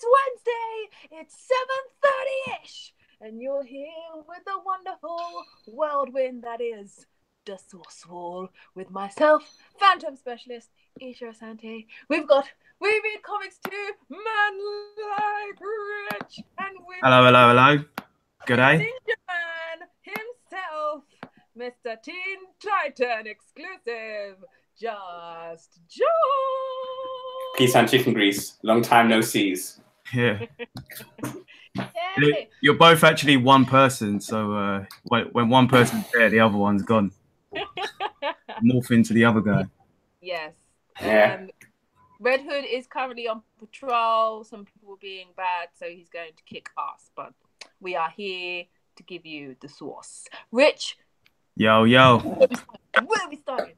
It's Wednesday. It's 7:30-ish. And you're here with the wonderful whirlwind that is dasourcewall with myself, Phantom Specialist, Isha Asante. We read comics too, man like Rich. And Hello. Good day. Ninja Man himself, Mr. Teen Titan exclusive, Just Joe. Peace and chicken grease. Long time no sees. Yeah. You're both actually one person, so when one person's there, the other one's gone. Morph into the other guy. Yes. Yeah. Red Hood is currently on patrol. Some people were being bad, so he's going to kick ass. But we are here to give you the source. Rich. Yo. Where are we starting?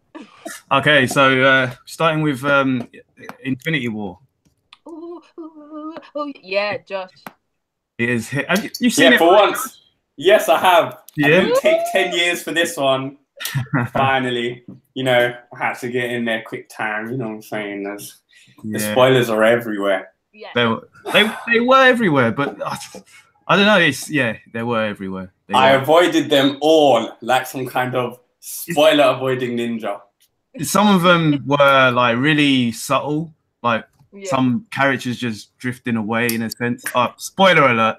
Okay, so starting with Infinity War. Ooh, yeah, Josh. It is. Have you seen it? For once. Yes, I have. Yeah. I didn't take 10 years for this one. Finally, I had to get in there quick time. You know what I'm saying? The spoilers are everywhere. Yeah. They were everywhere, but I don't know. They were everywhere. I avoided them all like some kind of spoiler avoiding ninja. Some of them were like really subtle, like some characters just drifting away in a sense. Spoiler alert!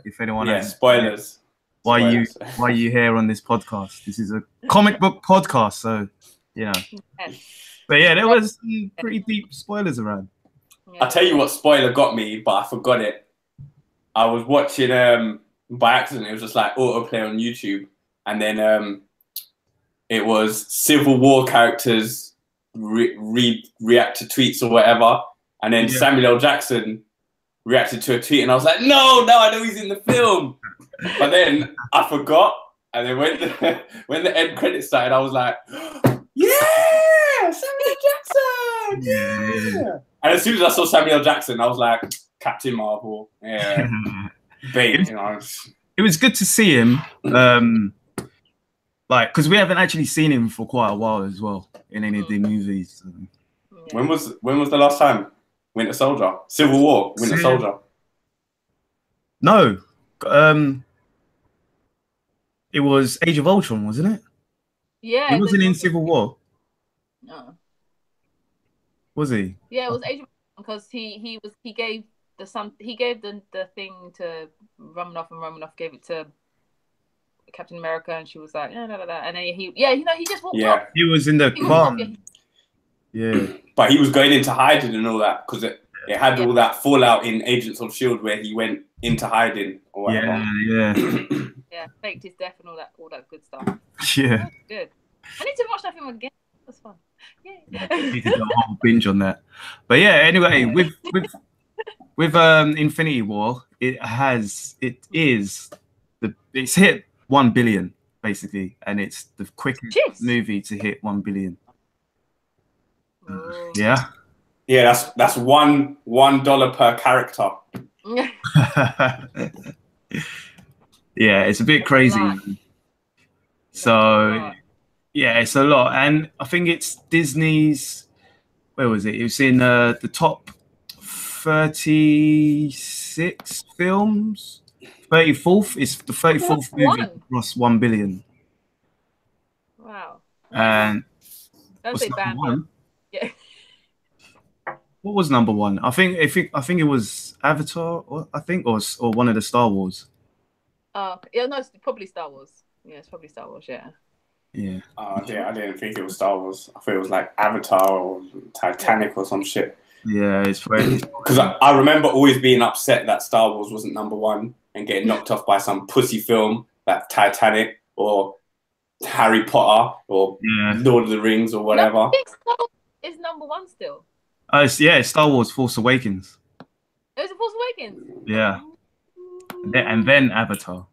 If anyone has spoilers. Why you here on this podcast? This is a comic book podcast, so Yes. But yeah, there was some pretty deep spoilers around. I'll tell you what spoiler got me, but I forgot it. I was watching by accident. It was just like autoplay on YouTube, and then it was Civil War characters react to tweets or whatever, and then Samuel L. Jackson reacted to a tweet, and I was like, no, I know he's in the film. But then I forgot, and then when the end credits started, I was like, yeah, Samuel L. Jackson, yeah. And as soon as I saw Samuel L. Jackson, I was like, Captain Marvel, yeah, bait. It was good to see him, because we haven't actually seen him for quite a while as well in any of the movies. So. When was the last time? Winter Soldier, Civil War, Winter Soldier. No, it was Age of Ultron, wasn't it? Yeah, he wasn't in Civil War. No, was he? Yeah, it was Age of Ultron because he gave the thing to Romanoff, and Romanoff gave it to Captain America, and she was like, and then he just walked off. He was in the farm. Yeah, but he was going into hiding and all that because it had all that fallout in Agents of S.H.I.E.L.D. where he went into hiding or whatever. Yeah, faked his death and all that good stuff. Yeah, good. I need to watch that film again. That's fun. Yeah, I need to do a whole binge on that. But yeah, anyway, with Infinity War, it's hit 1 billion basically, and it's the quickest movie to hit 1 billion. Yeah, that's $1 per character. Yeah, it's a bit crazy. So yeah, it's a lot, and I think it's Disney's. Where was it? It was in the top 36 films. 34th. It's the 34th movie across 1 billion. Wow. And don't say bad one. Yeah. What was number one? I think it was Avatar, or one of the Star Wars. Oh, yeah, no, it's probably Star Wars. Yeah, it's probably Star Wars. Yeah. Yeah. I didn't think it was Star Wars. I thought it was like Avatar or Titanic or some shit. Yeah, it's very. Because I remember always being upset that Star Wars wasn't number one and getting knocked off by some pussy film like Titanic or Harry Potter or Lord of the Rings or whatever. I think Star Wars is number one still. It's Star Wars Force Awakens. It was Force Awakens? Yeah. And then Avatar.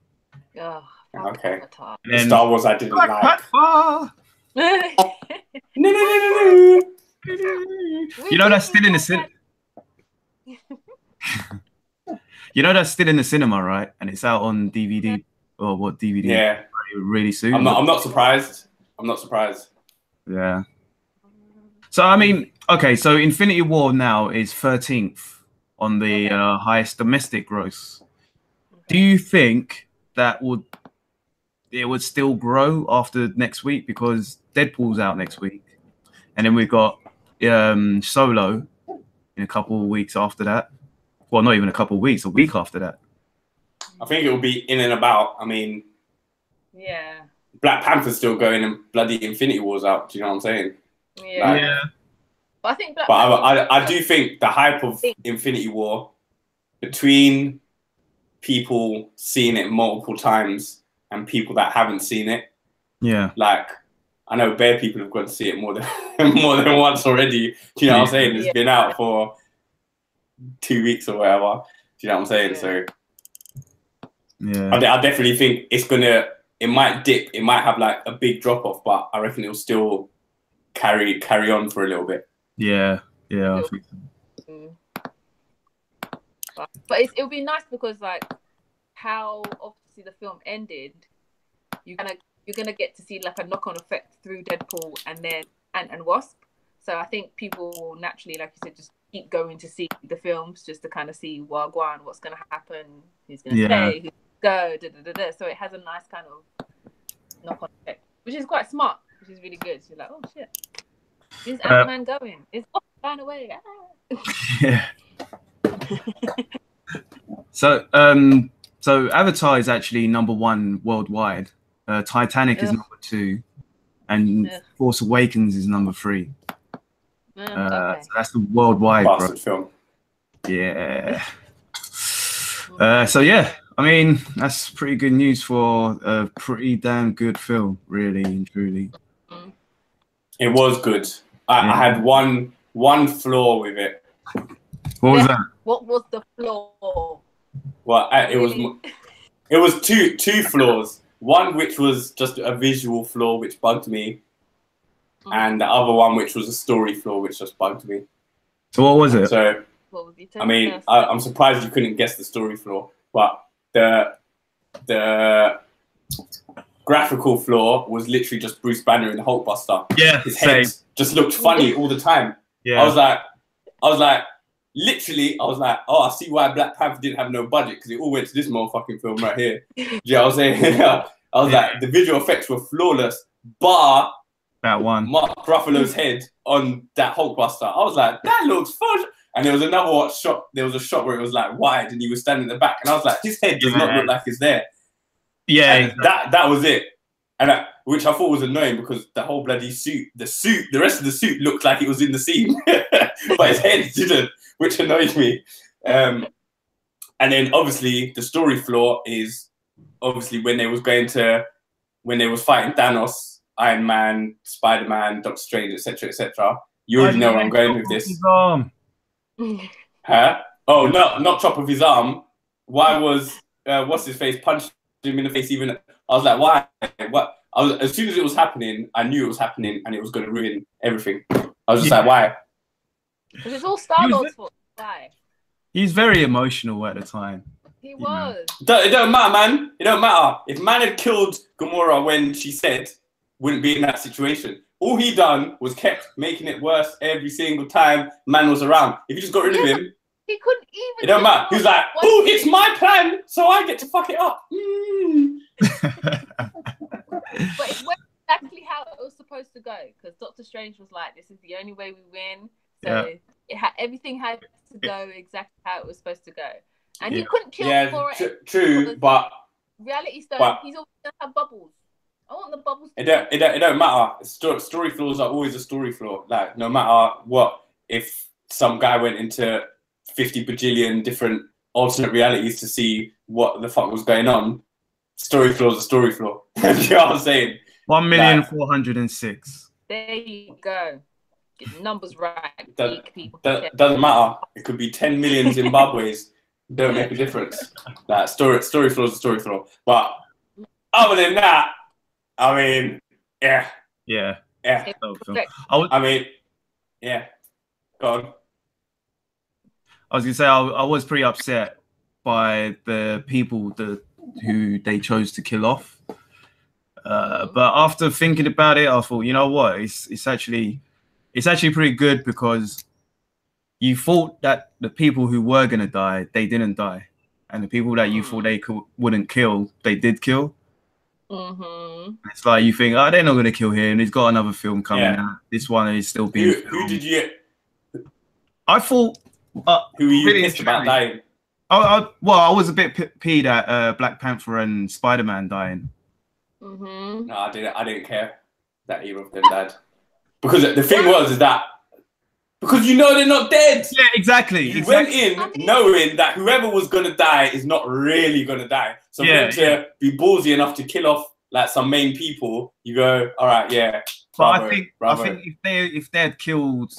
Oh, okay. Avatar. Then Star Wars I didn't like. No. You know that's still in the cinema. You know that's still in the cinema, right? And it's out on DVD or what DVD? Yeah. Really soon. I'm not surprised. Yeah. So I mean, okay, so Infinity War now is 13th on the highest domestic gross. Do you think that it would still grow after next week, because Deadpool's out next week, and then we've got Solo in a couple of weeks after that? Well, not even a couple of weeks, a week after that. I think it will be in and about. I mean, yeah, Black Panther's still going and bloody Infinity War's out. Do you know what I'm saying? Yeah. Like, Yeah. But I think I do think the hype of Infinity War, between people seeing it multiple times and people that haven't seen it. Yeah. Like, I know bare people have gone to see it more than once already. Do you know what I'm saying? It's been out for 2 weeks or whatever. Do you know what I'm saying? So yeah, I definitely think it might dip, it might have like a big drop off, but I reckon it'll still carry on for a little bit. Yeah, I think so. But it'll be nice because, like, how obviously the film ended, you're gonna get to see like a knock-on effect through Deadpool and then and Wasp. So I think people will naturally, like you said, just keep going to see the films just to kind of see what's gonna happen, who's gonna stay, who's gonna go, So it has a nice kind of knock-on effect, which is quite smart, which is really good. So you're like, oh shit, is Ant-Man going? Is Wasp going away? Yeah. So Avatar is actually #1 worldwide. Titanic is #2, and Force Awakens is #3. So that's the worldwide film. Yeah. So yeah, I mean, that's pretty good news for a pretty damn good film, really and truly. It was good. I had one flaw with it. What was that? What was the flaw? Well, it was two flaws. One which was just a visual flaw which bugged me, and the other one which was a story flaw which just bugged me. So what was it? So I mean, I'm surprised you couldn't guess the story flaw, but the graphical flaw was literally just Bruce Banner in the Hulkbuster. Yeah, his head just looked funny all the time. Yeah, I was like, literally, I was like, oh, I see why Black Panther didn't have no budget, because it all went to this motherfucking film right here. Yeah, I was saying, I was like, the visual effects were flawless, but that one, Mark Ruffalo's head on that Hulkbuster, I was like, that looks fun. And there was another shot. There was a shot where it was like wide, and he was standing in the back, and I was like, his head does not look like it's there. Yeah, and that was it. And which I thought was annoying, because the whole bloody suit, the rest of the suit looked like it was in the scene, but his head didn't, which annoyed me. And then obviously the story flaw is obviously when they was fighting Thanos, Iron Man, Spider-Man, Doctor Strange, etc., etc. You already know where I'm going with this. Huh? Oh, no, not chop off his arm. Why was what's his face punched him in the face? Even I was like, why? What? As soon as it was happening, I knew it was happening, and it was going to ruin everything. I was just like, why? Because it's all Star-Lord's fault. Why? He's very emotional at the time. He was. It don't matter, man. It don't matter. If man had killed Gamora when she said, wouldn't be in that situation. All he done was kept making it worse every single time man was around. If you just got rid of him, he couldn't even. It don't matter. He was like, "Oh, it's my plan, so I get to fuck it up." But it went exactly how it was supposed to go, because Doctor Strange was like, "This is the only way we win." So everything had to go exactly how it was supposed to go, and he couldn't kill for it. True, but reality stone, he's always gonna have bubbles. I want the bubbles. It don't matter. Story flaws are always a story flaw. Like, no matter what, if some guy went into 50 bajillion different alternate realities to see what the fuck was going on, story flaw is a story flaw. You know what I'm saying? 1,406,000. There you go. Get the numbers right. Doesn't matter. It could be 10 million Zimbabwe's. Don't make a difference. Like, story flaw is a story flaw. But other than that, I mean, yeah. I mean, yeah. Go on. I was gonna say I was pretty upset by the people who they chose to kill off. But after thinking about it, I thought, you know what, it's actually pretty good, because you thought that the people who were gonna die, they didn't die, and the people that you thought they wouldn't kill, they did kill. It's like you think, oh, they're not gonna kill him. He's got another film coming out. This one is still being filmed. Who did you? I thought. Who were you pissed about dying? Well, I was a bit peed at Black Panther and Spider-Man dying. No, I didn't care that either of them died, because the thing was is that because you know they're not dead. Yeah, exactly. You went in knowing that whoever was gonna die is not really gonna die. So to be ballsy enough to kill off like some main people, you go, all right, yeah. But I think if they had killed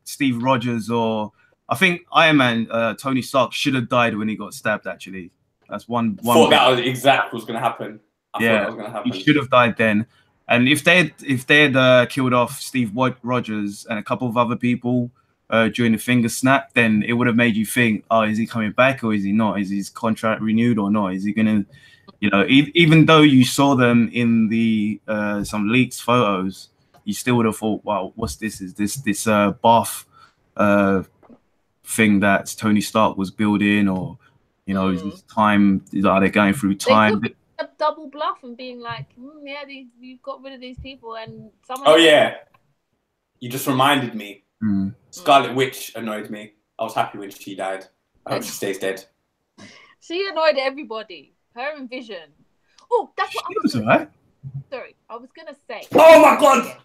Steve Rogers, or I think Iron Man, Tony Stark should have died when he got stabbed. Actually, that's one. Thought that was exactly what's gonna happen. I thought that was gonna happen. He should have died then. And if they had killed off Steve Rogers and a couple of other people during the finger snap, then it would have made you think, oh, is he coming back or is he not? Is his contract renewed or not? Is he gonna, you know, even though you saw them in the some leaked photos, you still would have thought, wow, what's this? Is this bath thing that Tony Stark was building, or you know, is this time? Are they going through time? A double bluff and being like, yeah, you've got rid of these people, and someone. Oh yeah, you just reminded me. Scarlet Witch annoyed me. I was happy when she died. I hope she stays dead. She annoyed everybody. Her and Vision. Oh, that's what I was. Right. Sorry, I was gonna say. Oh my god!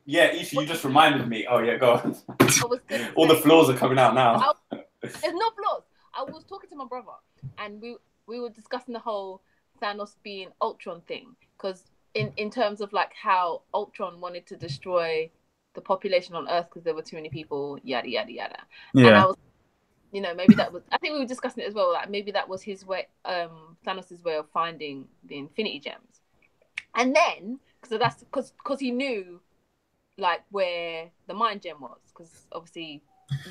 Yeah, Isha, you just reminded me. Oh yeah, go on. I was gonna all the flaws are coming out now. There's no flaws. I was talking to my brother, and we were discussing the whole Thanos being Ultron thing, because in terms of like how Ultron wanted to destroy the population on Earth because there were too many people, yada yada yada. Yeah. And I was, you know, maybe that was. I think we were discussing it as well. Like maybe that was his way, Thanos's way of finding the Infinity Gems. And then, because he knew, like where the Mind Gem was, because obviously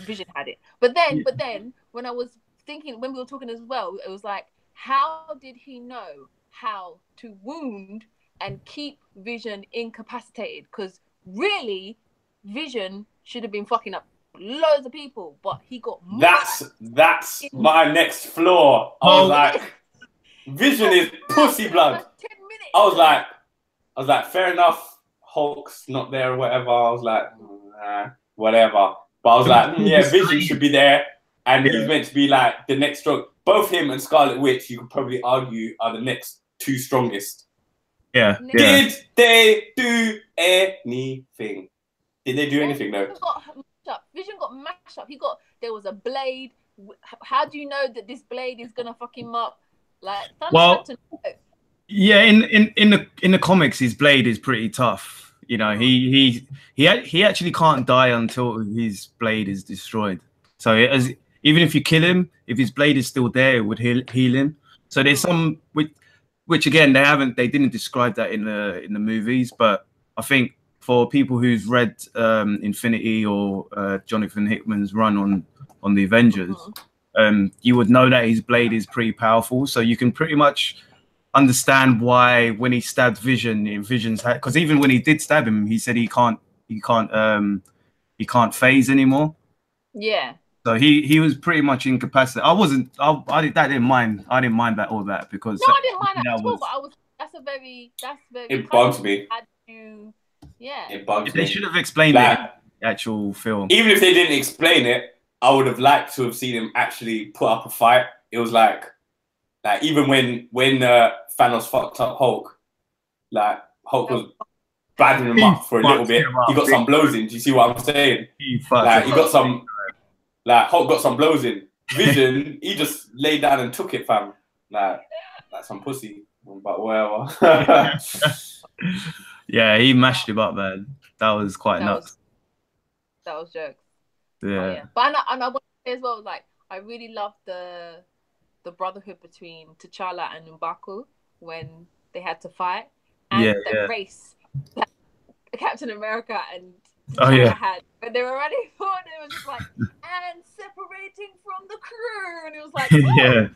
Vision had it. But then when I was thinking, when we were talking as well, it was like, how did he know how to wound and keep Vision incapacitated? Because really, Vision should have been fucking up loads of people, but he got that's my next flaw. I was like, Vision is pussy blood. 10 minutes. I was like, fair enough, Hulk's not there or whatever. I was like, whatever. But I was like, yeah, Vision should be there, and he's meant to be like the next strong. Both him and Scarlet Witch, you could probably argue, are the next two strongest. Yeah. Did they do anything? Did they do anything though? Vision got mashed up. There was a blade. How do you know that this blade is gonna fuck him up? Like, well, yeah. In the comics, his blade is pretty tough. You know, he actually can't die until his blade is destroyed. So even if you kill him, if his blade is still there, it would heal him. So there's some which again they didn't describe that in the movies, but I think for people who've read Infinity or Jonathan Hickman's run on the Avengers, you would know that his blade is pretty powerful. So you can pretty much understand why when he stabbed Vision, Vision's had, because even when he did stab him, he said he can't phase anymore. Yeah. So he was pretty much incapacitated. I didn't mind that all that, because no, I didn't mind that at all. But that's very. It bugs me. Yeah. It bugs me. They should have explained it in the actual film. Even if they didn't explain it, I would have liked to have seen him actually put up a fight. It was like even when Thanos fucked up Hulk, like Hulk was battering him up for a little bit. He got some blows in. Do you see what I'm saying? He got some. Like Hulk got some blows in. Vision, he just laid down and took it, fam. Like some pussy. But whatever. Yeah, he mashed him up, man. That was quite nuts. That was jokes. Yeah. Oh, yeah. But I want to say as well, like, I really loved the brotherhood between T'Challa and M'Baku when they had to fight, and the race that Captain America and T'Challa had when they were running forward. It was just like, and separating from the crew, and it was like, oh,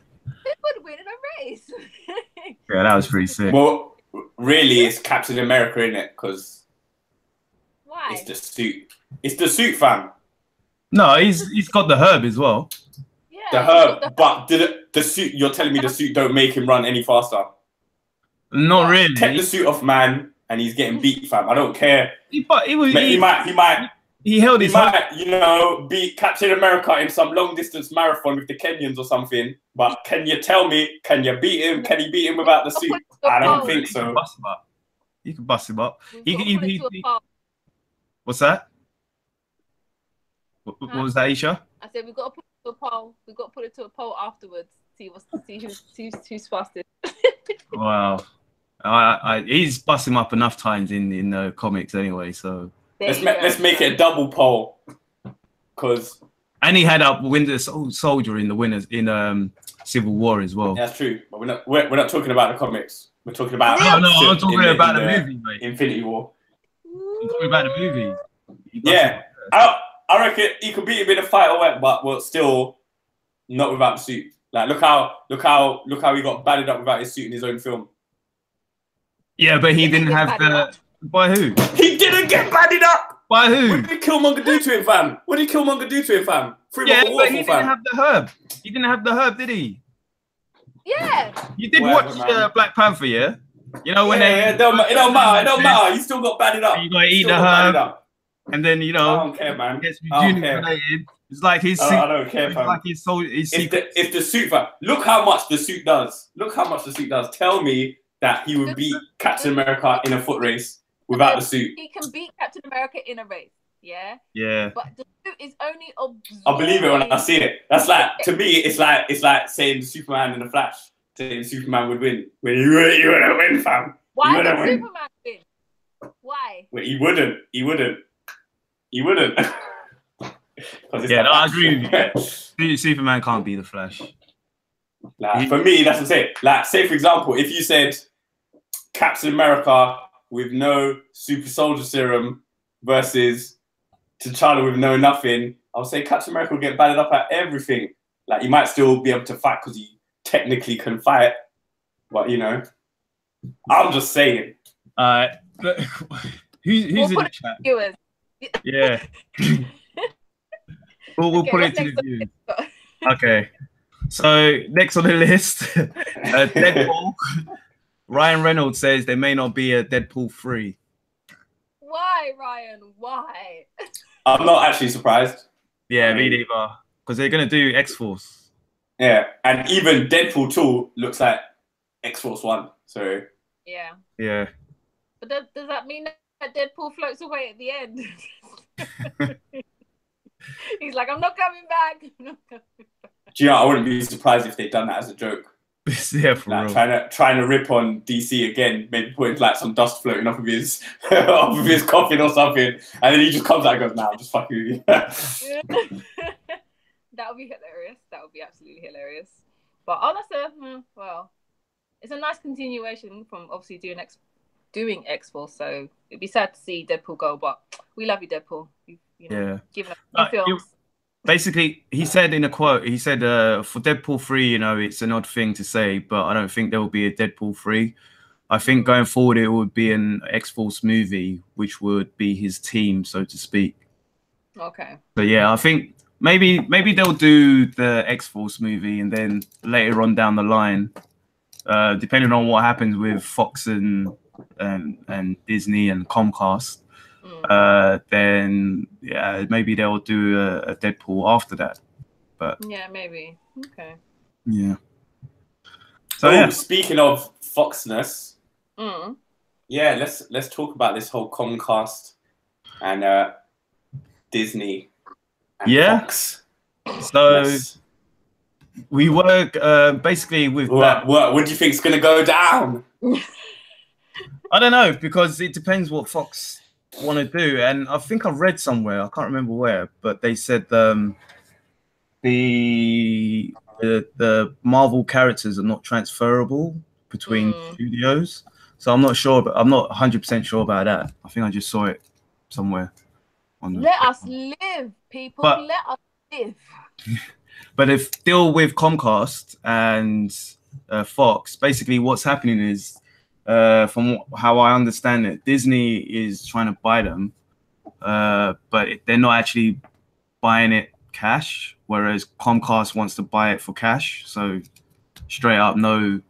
they would win in a race. Yeah, that was pretty sick. Well, really, it's Captain America, isn't it? Because why? it's the suit. It's the suit, fam. No, he's got the herb as well. Yeah, The he's got herb, but the suit. You're telling me the suit don't make him run any faster? Not What? really. Take the suit off, man, and he's getting beat, fam. I don't care. He held his herb. You know, beat Captain America in some long distance marathon with the Kenyans or something. But can you tell me? Can you beat him? Can he beat him without the suit? I don't think so. You can bust him up. What's that? What was that, Isha? I said we've got to put it to a poll. We've got to put it to a poll afterwards. See who's fastest. Wow. He's busted him up enough times in the comics anyway. So let's make it a double poll. And he had up Winter Soldier in the winners in Civil War as well. Yeah, that's true. But we're not talking about the comics. We're talking about I'm talking about the movie, mate. Infinity War. I'm talking about the movie. Yeah. I reckon he could beat him in a fight or what, but still not without the suit. Like look how he got battered up without his suit in his own film. Yeah, but he didn't have the. By who? He didn't get battered up. By who? What did Killmonger do to him, fam? What did Killmonger do to him, fam? Yeah, but he didn't have the herb. He didn't have the herb, did he? Yeah. You did watch Black Panther, yeah? You know when it don't matter. It don't matter. You still got battered up. You gotta eat the herb. And then I don't care, man. It's like his suit. I don't care, fam. Like his if the suit, fam, look how much the suit does. Look how much the suit does. Tell me that he would beat Captain America in a foot race without the suit. He can beat Captain America in a race. Yeah. Yeah. But the suit is only absorbing. I believe it when I see it. That's like, to me, it's like saying Superman in the Flash. Saying Superman would win. When you wouldn't win, fam. Why would Superman win? Why? Well, he wouldn't. Yeah, no, I agree with you. Superman can't be the Flash. Like, for me, that's what I'm saying. Like, say for example, if you said Captain America with no super soldier serum versus T'Challa with no nothing, I'll say Captain America will get battered up at everything. Like, he might still be able to fight because he technically can fight, but you know, I'm just saying. But who's in the chat? Viewers. Yeah. We'll put it to the view. Okay. So next on the list, Deadpool. Ryan Reynolds says there may not be a Deadpool 3. Why, Ryan? Why? I'm not actually surprised. Yeah, me neither. Because they're going to do X-Force. Yeah, and even Deadpool 2 looks like X-Force 1. So yeah. Yeah. But does that mean that Deadpool floats away at the end? He's like, I'm not coming back. Do you know, I wouldn't be surprised if they'd done that as a joke. Yeah, for like, real. Trying to rip on DC again, maybe putting like some dust floating off of his coffin or something, and then he just comes out and goes, "Nah, I'm just fucking with you." That would be hilarious. That would be absolutely hilarious. But well, it's a nice continuation from obviously doing X-Force. So it'd be sad to see Deadpool go, but we love you, Deadpool. You know, given us films. Basically, he said in a quote, he said, for Deadpool 3, you know, it's an odd thing to say, but I don't think there will be a Deadpool 3. I think going forward, it would be an X-Force movie, which would be his team, so to speak. Okay. So, yeah, I think maybe they'll do the X-Force movie, and then later on down the line, depending on what happens with Fox and Disney and Comcast, then yeah, maybe they'll do a Deadpool after that. But yeah, maybe. Okay. Yeah. So speaking of Foxness, yeah, let's talk about this whole Comcast and Disney and Fox. So we work basically with what do you think is going to go down? I don't know, because it depends what Fox want to do, and I think I've read somewhere, I can't remember where, but they said the Marvel characters are not transferable between studios. So I'm not sure, but I'm not 100% sure about that. I think I just saw it somewhere. Let us live, people. Let us live. But if still with Comcast and Fox, basically what's happening is, from how I understand it, Disney is trying to buy them, but they're not actually buying it cash, whereas Comcast wants to buy it for cash. So straight up, no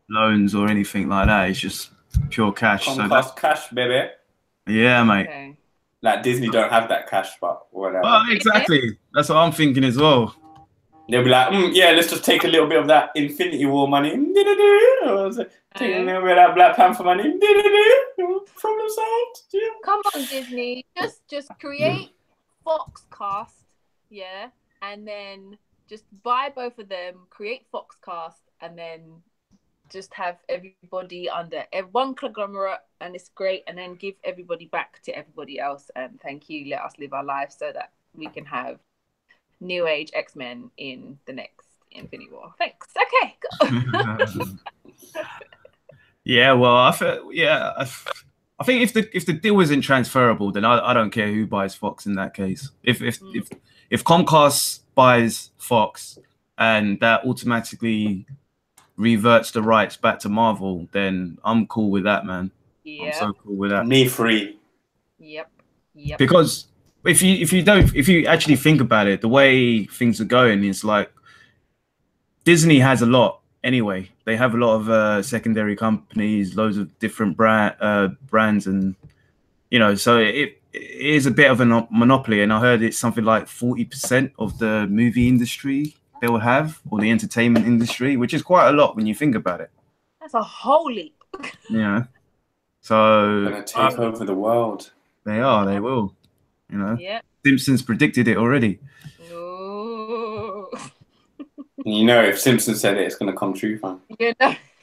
loans or anything like that. It's just pure cash. Comcast cash, baby. Yeah, mate. Okay. Like Disney don't have that cash, but whatever. Well, exactly. That's what I'm thinking as well. They'll be like, yeah, let's just take a little bit of that Infinity War money. Take a little bit of that Black Panther money. Problem solved. Yeah. Come on, Disney. Just create Foxcast, yeah, and then just buy both of them, create Foxcast, and then just have everybody under one conglomerate, and it's great, and then give everybody back to everybody else, and thank you, let us live our lives so that we can have New Age X-Men in the next Infinity War. Thanks. Okay, go. Yeah, well, I think if the deal isn't transferable, then I don't care who buys Fox in that case. If Comcast buys Fox and that automatically reverts the rights back to Marvel, then I'm cool with that, man. Yeah. I'm so cool with that. Me free. Yep. Because if you actually think about it, the way things are going is like Disney has a lot anyway. They have a lot of secondary companies, loads of different brands, and so it is a bit of a monopoly. And I heard it's something like 40% of the movie industry they will have, or the entertainment industry, which is quite a lot when you think about it. That's a whole leap. Yeah. So They're gonna take over the world. They will. Yeah. Simpsons predicted it already. No. If Simpsons said it, it's gonna come true, fam. Yeah.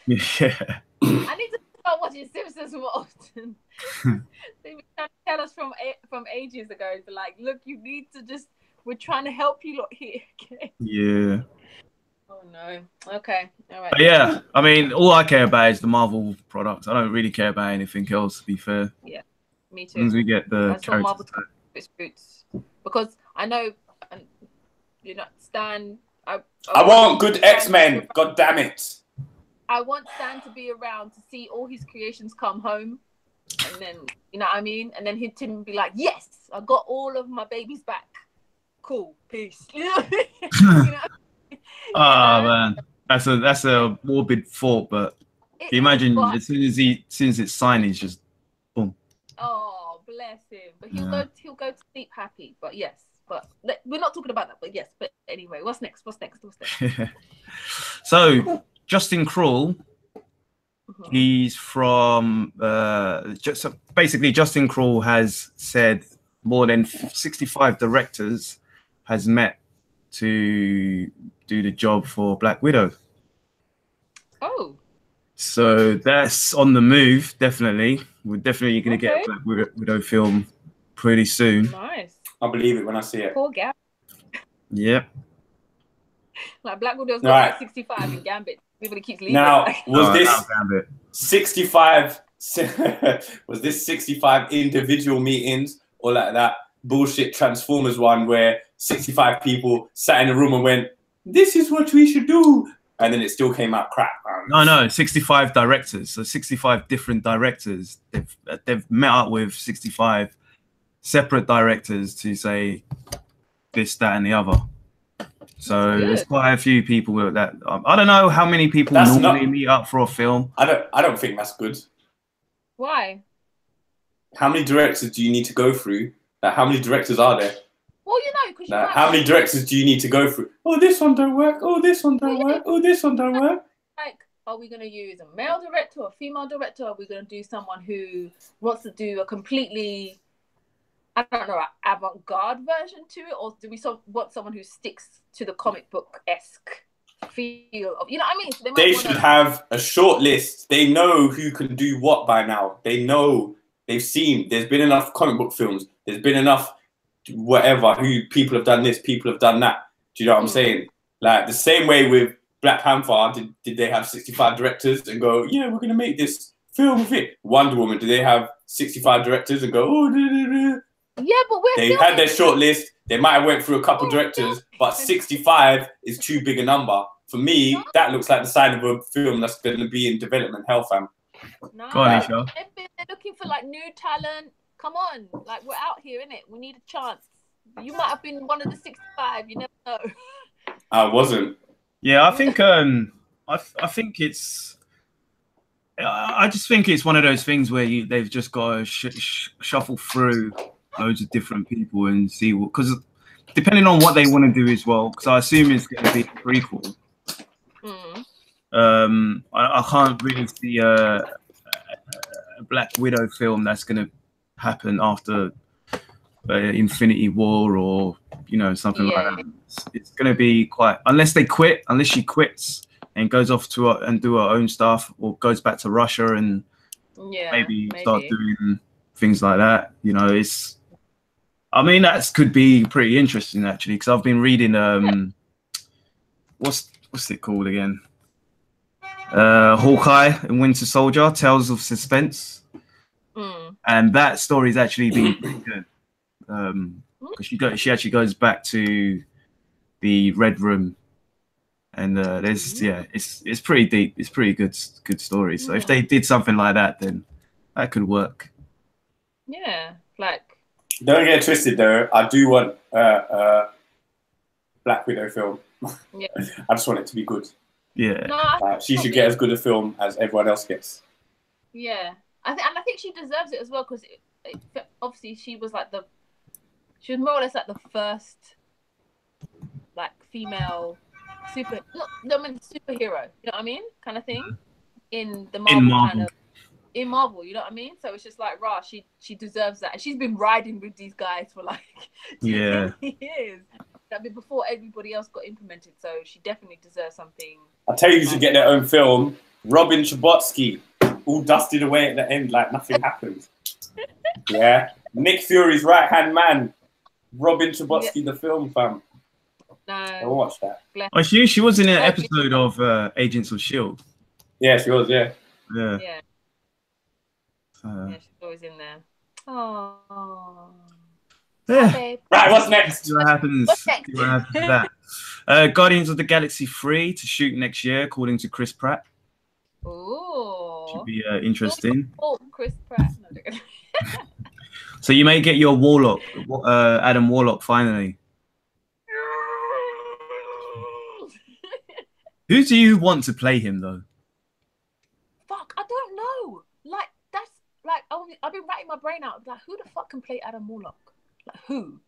Yeah. I need to start watching Simpsons more often. They've been trying to tell us from ages ago. It's like, look, you need to we're trying to help you lot here. Okay. Yeah. Oh no. Okay. All right. But yeah, I mean, all I care about is the Marvel products. I don't really care about anything else, to be fair. Yeah. Me too. As long as we get the That's what Marvel characters. its roots, because I know, Stan. I want good X-Men. God damn it! I want Stan to be around to see all his creations come home, and then you know what I mean, and then he'd be like, "Yes, I got all of my babies back. Cool, peace." Man, that's a morbid thought, but can you imagine as soon as it's signed, he's just boom. Oh, bless him. But he'll go to sleep happy. But yes, we're not talking about that. But yes, but anyway, what's next? So Justin Krul, he's from basically Justin Krul has said more than 65 directors has met to do the job for Black Widow. Oh. So that's on the move, definitely. We're definitely going to get a Black Widow film pretty soon. Nice. I believe it when I see it. Poor Gambit. Yep. Like Black Widow's got like 65 in Gambit. Everybody keeps leaving. Now, was this Gambit 65? Was this 65 individual meetings, or like that bullshit Transformers one where 65 people sat in a room and went, "This is what we should do," and then it still came out crap? No, 65 directors. So 65 different directors. They've met up with 65 separate directors to say this, that, and the other. So there's quite a few people with that. I don't know how many people normally meet up for a film. I don't think that's good. Why? How many directors do you need to go through? Like, how many directors are there? Well, because how many directors do you need to go through? Oh, this one don't work. Oh, this one don't work. Oh, this one don't work. Like, are we going to use a male director or a female director? Are we going to do someone who wants to do a completely, I don't know, avant-garde version to it? Or do we want someone who sticks to the comic book-esque feel of, you know what I mean? So they should have a short list. They know who can do what by now. They know, they've seen, there's been enough comic book films. There's been enough whatever, who people have done this, people have done that. Do you know what I'm saying? Like the same way with Black Panther, did they have 65 directors and go, yeah, we're going to make this film with it? Wonder Woman, do they have 65 directors and go, oh, yeah, but they had their short list. They might have went through a couple directors, but 65 is too big a number. For me, that looks like the sign of a film that's going to be in development hell, fam. No, go on, Isha. They're looking for like new talent. Come on, like we're out here, innit? We need a chance. You might have been one of the 65. You never know. I wasn't. Yeah, I think I think it's. I just think it's one of those things where they've just got to shuffle through loads of different people and see what, because depending on what they want to do as well, because I assume it's going to be a prequel. I can't really see a Black Widow film that's going to happen after Infinity War or something like that. It's going to be quite, unless she quits and goes off to and do her own stuff, or goes back to Russia and maybe start doing things like that. That could be pretty interesting actually, because I've been reading what's it called again? Hawkeye and Winter Soldier: Tales of Suspense, and that story's actually been pretty good. Because she actually goes back to the Red Room, and it's pretty deep. It's pretty good story. So if they did something like that, then that could work. Yeah, like. Don't get twisted though. I do want Black Widow film. Yeah. I just want it to be good. Yeah. No, she should get as good a film as everyone else gets. Yeah, I think she deserves it as well, because obviously she was more or less like the first like female superhero. You know what I mean? Kind of thing in the Marvel. In Marvel, you know what I mean? So it's just like, rah, she deserves that. And she's been riding with these guys for like 10 years. That been before everybody else got implemented. So she definitely deserves something. I tell you, who should get their own film. Robin Chabotsky, all dusted away at the end like nothing happened. Yeah. Nick Fury's right-hand man. Robin Chabotsky, the film, fam. No. I'll watch that. Oh, she was in an episode of Agents of S.H.I.E.L.D. Yeah, she was, yeah. Yeah. Yeah. Yeah, she's always in there. Oh. Yeah. Right, what's next? See what happens. See what happens with that. Guardians of the Galaxy 3 to shoot next year, according to Chris Pratt. Ooh. Should be interesting. Oh, Chris Pratt. So you may get your Warlock, Adam Warlock, finally. Who do you want to play him, though? Fuck, I don't know. Like, that's like, I've been racking my brain out. Like, who the fuck can play Adam Warlock? Like, who?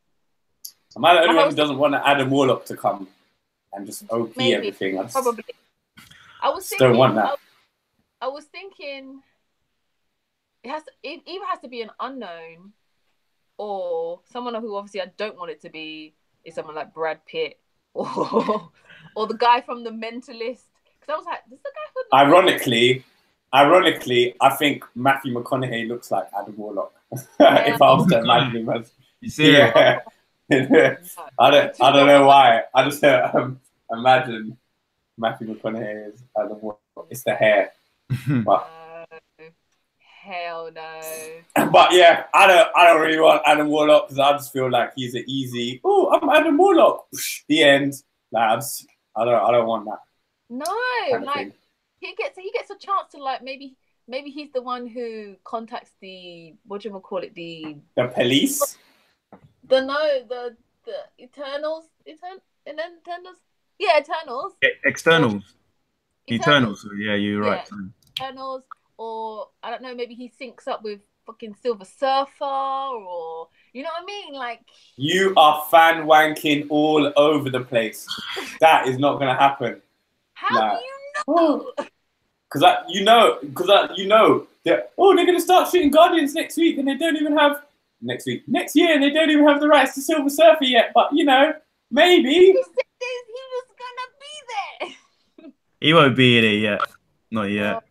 Am I the only one who doesn't want Adam Warlock to come and just OP everything? Probably. I was thinking, don't want that. I was thinking it either has to be an unknown, or someone who obviously I don't want it to be is someone like Brad Pitt or the guy from The Mentalist. Because I was like, this is the guy from The Ironically, I think Matthew McConaughey looks like Adam Warlock. If I was to imagine him as, you see, yeah. I don't know why. I just imagine Matthew McConaughey as Adam Warlock. It's the hair. But, hell no. But yeah, I don't really want Adam Warlock, because I just feel like he's an easy. Oh, I'm Adam Warlock. The end. Like, I don't want that. No, like he gets a chance to, like, maybe he's the one who contacts the the police. The Eternals. Yeah, Eternals. Externals. Eternals. Yeah, you're right. Eternals, or I don't know, maybe he syncs up with fucking Silver Surfer, or you know what I mean? Like, you are fan wanking all over the place. That is not gonna happen. How do you know? Because you know, they're gonna start shooting Guardians next week, and they don't even have next year, and they don't even have the rights to Silver Surfer yet. But maybe he said he was gonna be there. He won't be in it yet. Not yet.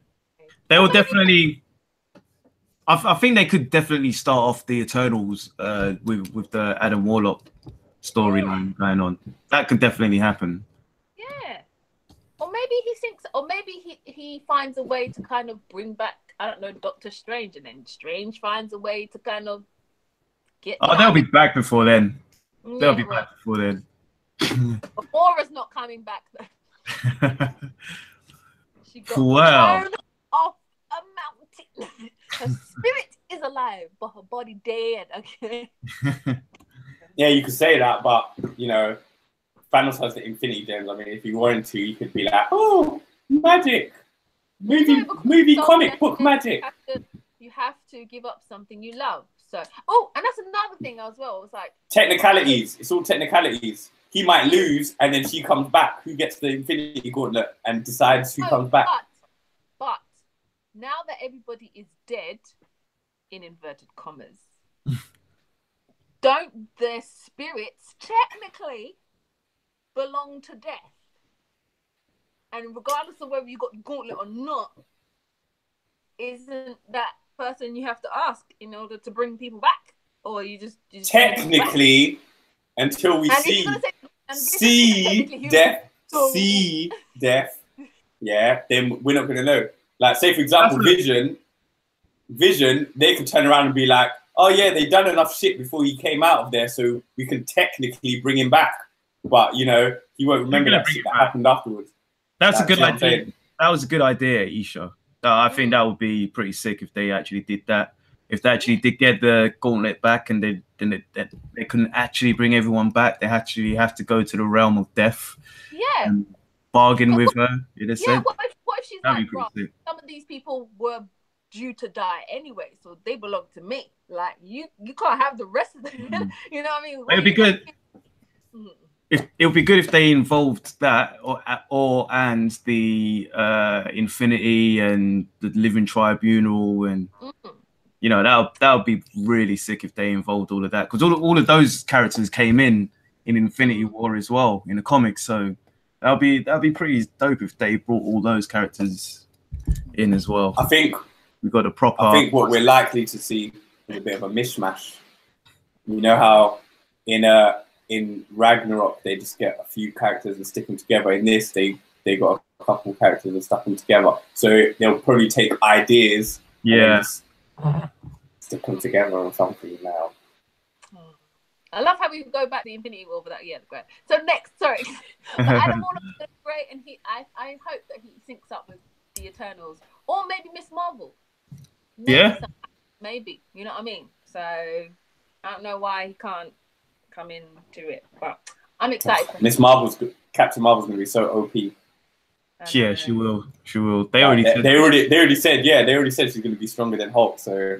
They will definitely. I think they could definitely start off the Eternals with the Adam Warlock storyline going on. That could definitely happen. Yeah. Or maybe he thinks, or maybe he finds a way to kind of bring back, I don't know, Doctor Strange, and then Strange finds a way to kind of get. Oh, they'll be back before then. They'll be back before then. Aura's not coming back though. She got thrown off a mountain. Her spirit is alive, but her body dead. Okay. Yeah, you could say that, but you know, Thanos has the Infinity Gems. I mean, if you wanted to, you could be like, "Oh, magic, movie, comic book magic." You have to give up something you love. So, oh, and that's another thing as well. It's like technicalities. It's all technicalities. He might lose, and then she comes back. Who gets the Infinity Gauntlet and decides who comes back? But now that everybody is dead, in inverted commas, don't their spirits technically belong to death? And regardless of whether you got the gauntlet or not, isn't that person you have to ask in order to bring people back? Or you just technically, until we see death, yeah, then we're not going to know. Like, say, for example, Vision, they could turn around and be like, oh, yeah, they done enough shit before he came out of there, so we can technically bring him back. But, you know, he won't remember that shit that happened afterwards. That's a good idea. That was a good idea, Isha. I think that would be pretty sick if they actually did that. If they actually did get the gauntlet back and they couldn't actually bring everyone back, they actually have to go to the realm of death. Yeah. And bargain with her. What if she's like, bro, some of these people were due to die anyway, so they belong to me. Like, you can't have the rest of them. You know what I mean? It'd be good. It would be good if they involved that and the Infinity and the Living Tribunal, and you know, that would be really sick if they involved all of that, because all of those characters came in Infinity War as well in the comics. So that'd be pretty dope if they brought all those characters in as well. I think we've got a proper. I think what we're likely to see is a bit of a mishmash. You know how in Ragnarok they just get a few characters and stick them together. In this, they got a couple characters and stuck them together. So they'll probably take ideas, and stick them together or something now. I love how we go back to the Infinity War, but that great. So next, sorry, Adam Warlock is great, and I hope that he syncs up with the Eternals or maybe Miss Marvel. Maybe, you know what I mean. So I don't know why he can't come into it, but I'm excited. Captain Marvel's gonna be so OP. Yeah, she will. They already said she's gonna be stronger than Hulk. So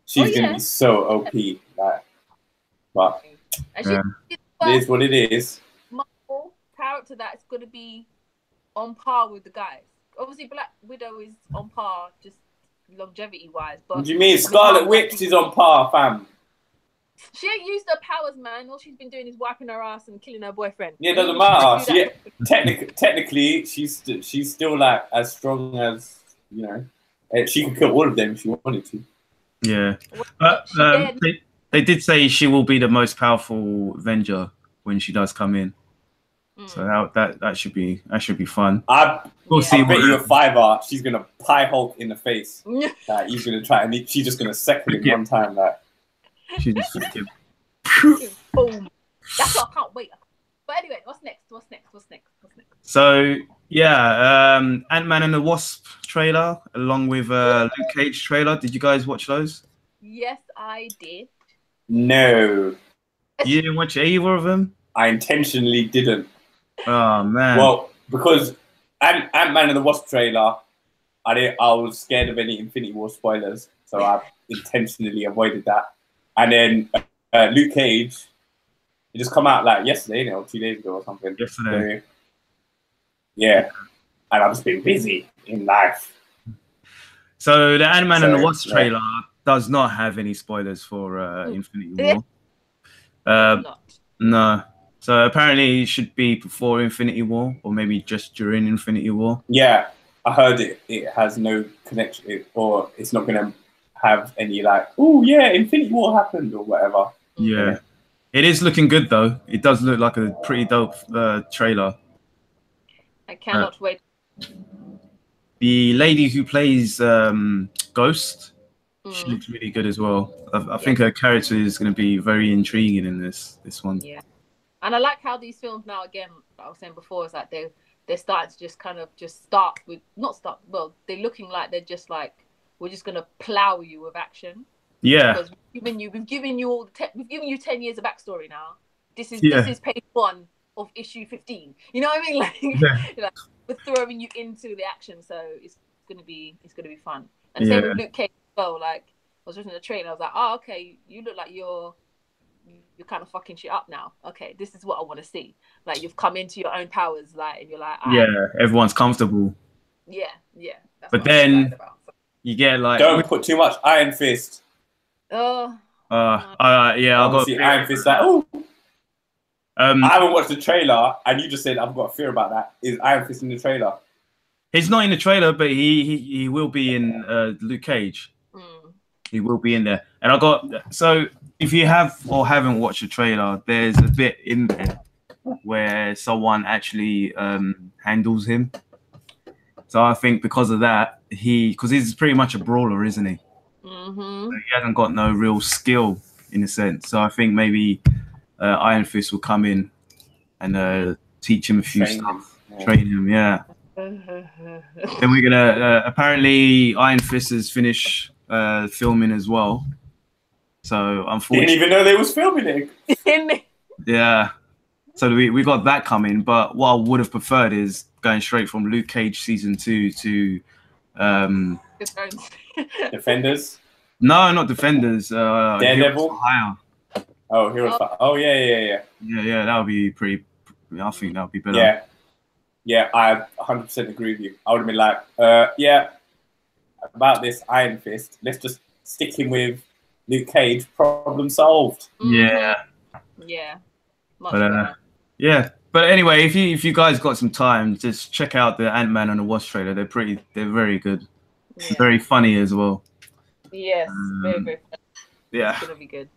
she's gonna be so OP. Like, but it is what it is. Marvel character that's gonna be on par with the guys. Obviously, Black Widow is on par, just longevity wise. But what do you mean? Scarlet Witch is on par, fam. She ain't used her powers, man. All she's been doing is wiping her ass and killing her boyfriend. Yeah, it doesn't matter. Technically, she's still like as strong as, you know. She could kill all of them if she wanted to. Yeah, but they did say she will be the most powerful Avenger when she does come in. So that should be fun. We'll see. I bet you a $5, she's gonna pie Hulk in the face. He's gonna try, and she's just gonna second him one time. Like. She just boom. That's what I can't wait. But anyway, what's next? So yeah, Ant-Man and the Wasp trailer along with Luke Cage trailer. Did you guys watch those? Yes, I did. No. You didn't watch either of them? I intentionally didn't. Oh man. Well, because Ant-Man and the Wasp trailer, I was scared of any Infinity War spoilers, so I intentionally avoided that. And then Luke Cage, it just come out like yesterday, or 2 days ago or something. Yesterday. So, yeah. And I've just been busy in life. So the Ant-Man and the Wasp trailer does not have any spoilers for Infinity War. No. So apparently it should be before Infinity War, or maybe just during Infinity War. Yeah, I heard it has no connection, or it's not going to have any like, oh yeah, Infinity War happened or whatever. Yeah. It is looking good though. It does look like a pretty dope trailer. I cannot wait. The lady who plays Ghost, she looks really good as well. I think her character is going to be very intriguing in this one. Yeah, and I like how these films now, again, like I was saying before, is like they're starting to just kind of they're looking like they're just like, we're just going to plow you with action. Yeah. Because we've given you 10 years of backstory now. This is Yeah. this is page 1 of issue 15. You know what I mean? Like, Yeah. we're throwing you into the action, so it's gonna be fun. And Yeah. same with Luke Cage as well. Like, I was watching the trailer, I was like, oh, okay, you look like you're kind of fucking shit up now. Okay, this is what I want to see. Like, you've come into your own powers, like, and you're like, Yeah, everyone's comfortable. yeah. That's But what I'm then excited about. So, you get like, Don't put too much Iron Fist. oh, yeah, I got Obviously, Iron Fist. Like, oh, I haven't watched the trailer, and you just said I've got a fear about that. Is Iron Fist in the trailer? he's not in the trailer, but he will be in Luke Cage. He will be in there. And I got, so if you have or haven't watched the trailer, there's a bit in there where someone actually handles him. So I think because of that, because he's pretty much a brawler, isn't he? So he hasn't got no real skill in a sense. So I think maybe Iron Fist will come in and teach him a few stuff. Train him, yeah. Then we're gonna apparently Iron Fist has finished filming as well. So unfortunately, Didn't even know they was filming it. Yeah. So we got that coming, but what I would have preferred is going straight from Luke Cage season 2 to Defenders. No, not Defenders. Daredevil. Higher. Oh, Heroes. Oh, yeah. Yeah, that would be pretty. I think that would be better. Yeah, I 100% agree with you. I would have been like, yeah, about this Iron Fist, let's just stick him with Luke Cage. Problem solved. Yeah. Much better. Yeah. But anyway, if you guys got some time, just check out the Ant-Man and the Wasp trailer. They're very good. Yeah. Very funny as well. Yes, very funny. Yeah. It's gonna be good.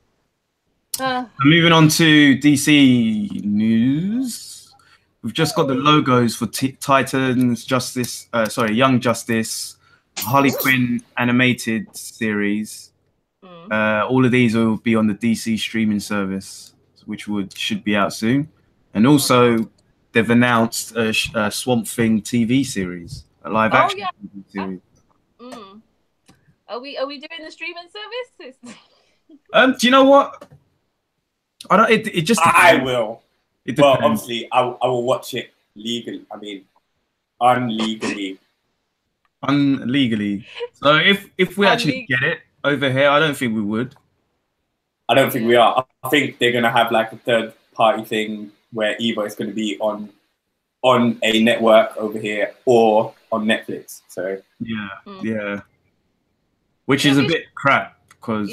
Moving on to DC news. We've just got the logos for Titans, Young Justice, Harley Quinn animated series. All of these will be on the DC streaming service, which should be out soon. And also, they've announced a Swamp Thing TV series, a live action TV series. Are we doing the streaming service? Do you know what? I don't. It just. I will. It well, depends. obviously, I will watch it legally. I mean, unlegally. Unlegally. So if we actually get it over here, I don't think we would. I don't think we are. I think they're gonna have like a third party thing where either it's gonna be on a network over here or on Netflix. So yeah. Which is a bit crap because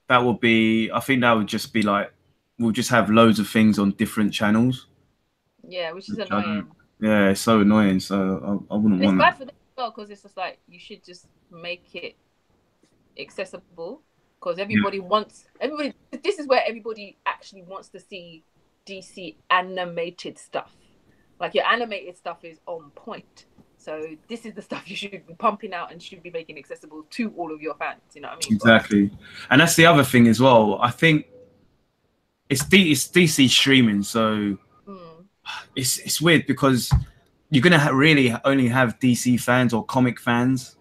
that would be. I think that would just be like we'll just have loads of things on different channels. Yeah, which is annoying. Yeah, it's so annoying. So I wouldn't want that. It's bad for them as well because it's just like you should just make it accessible because everybody wants. This is where everybody actually wants to see DC animated stuff. Like your animated stuff is on point. So this is the stuff you should be pumping out and should be making accessible to all of your fans. You know what I mean? Exactly. And that's the other thing as well. I think it's DC streaming, so it's weird because you're gonna really only have DC fans or comic fans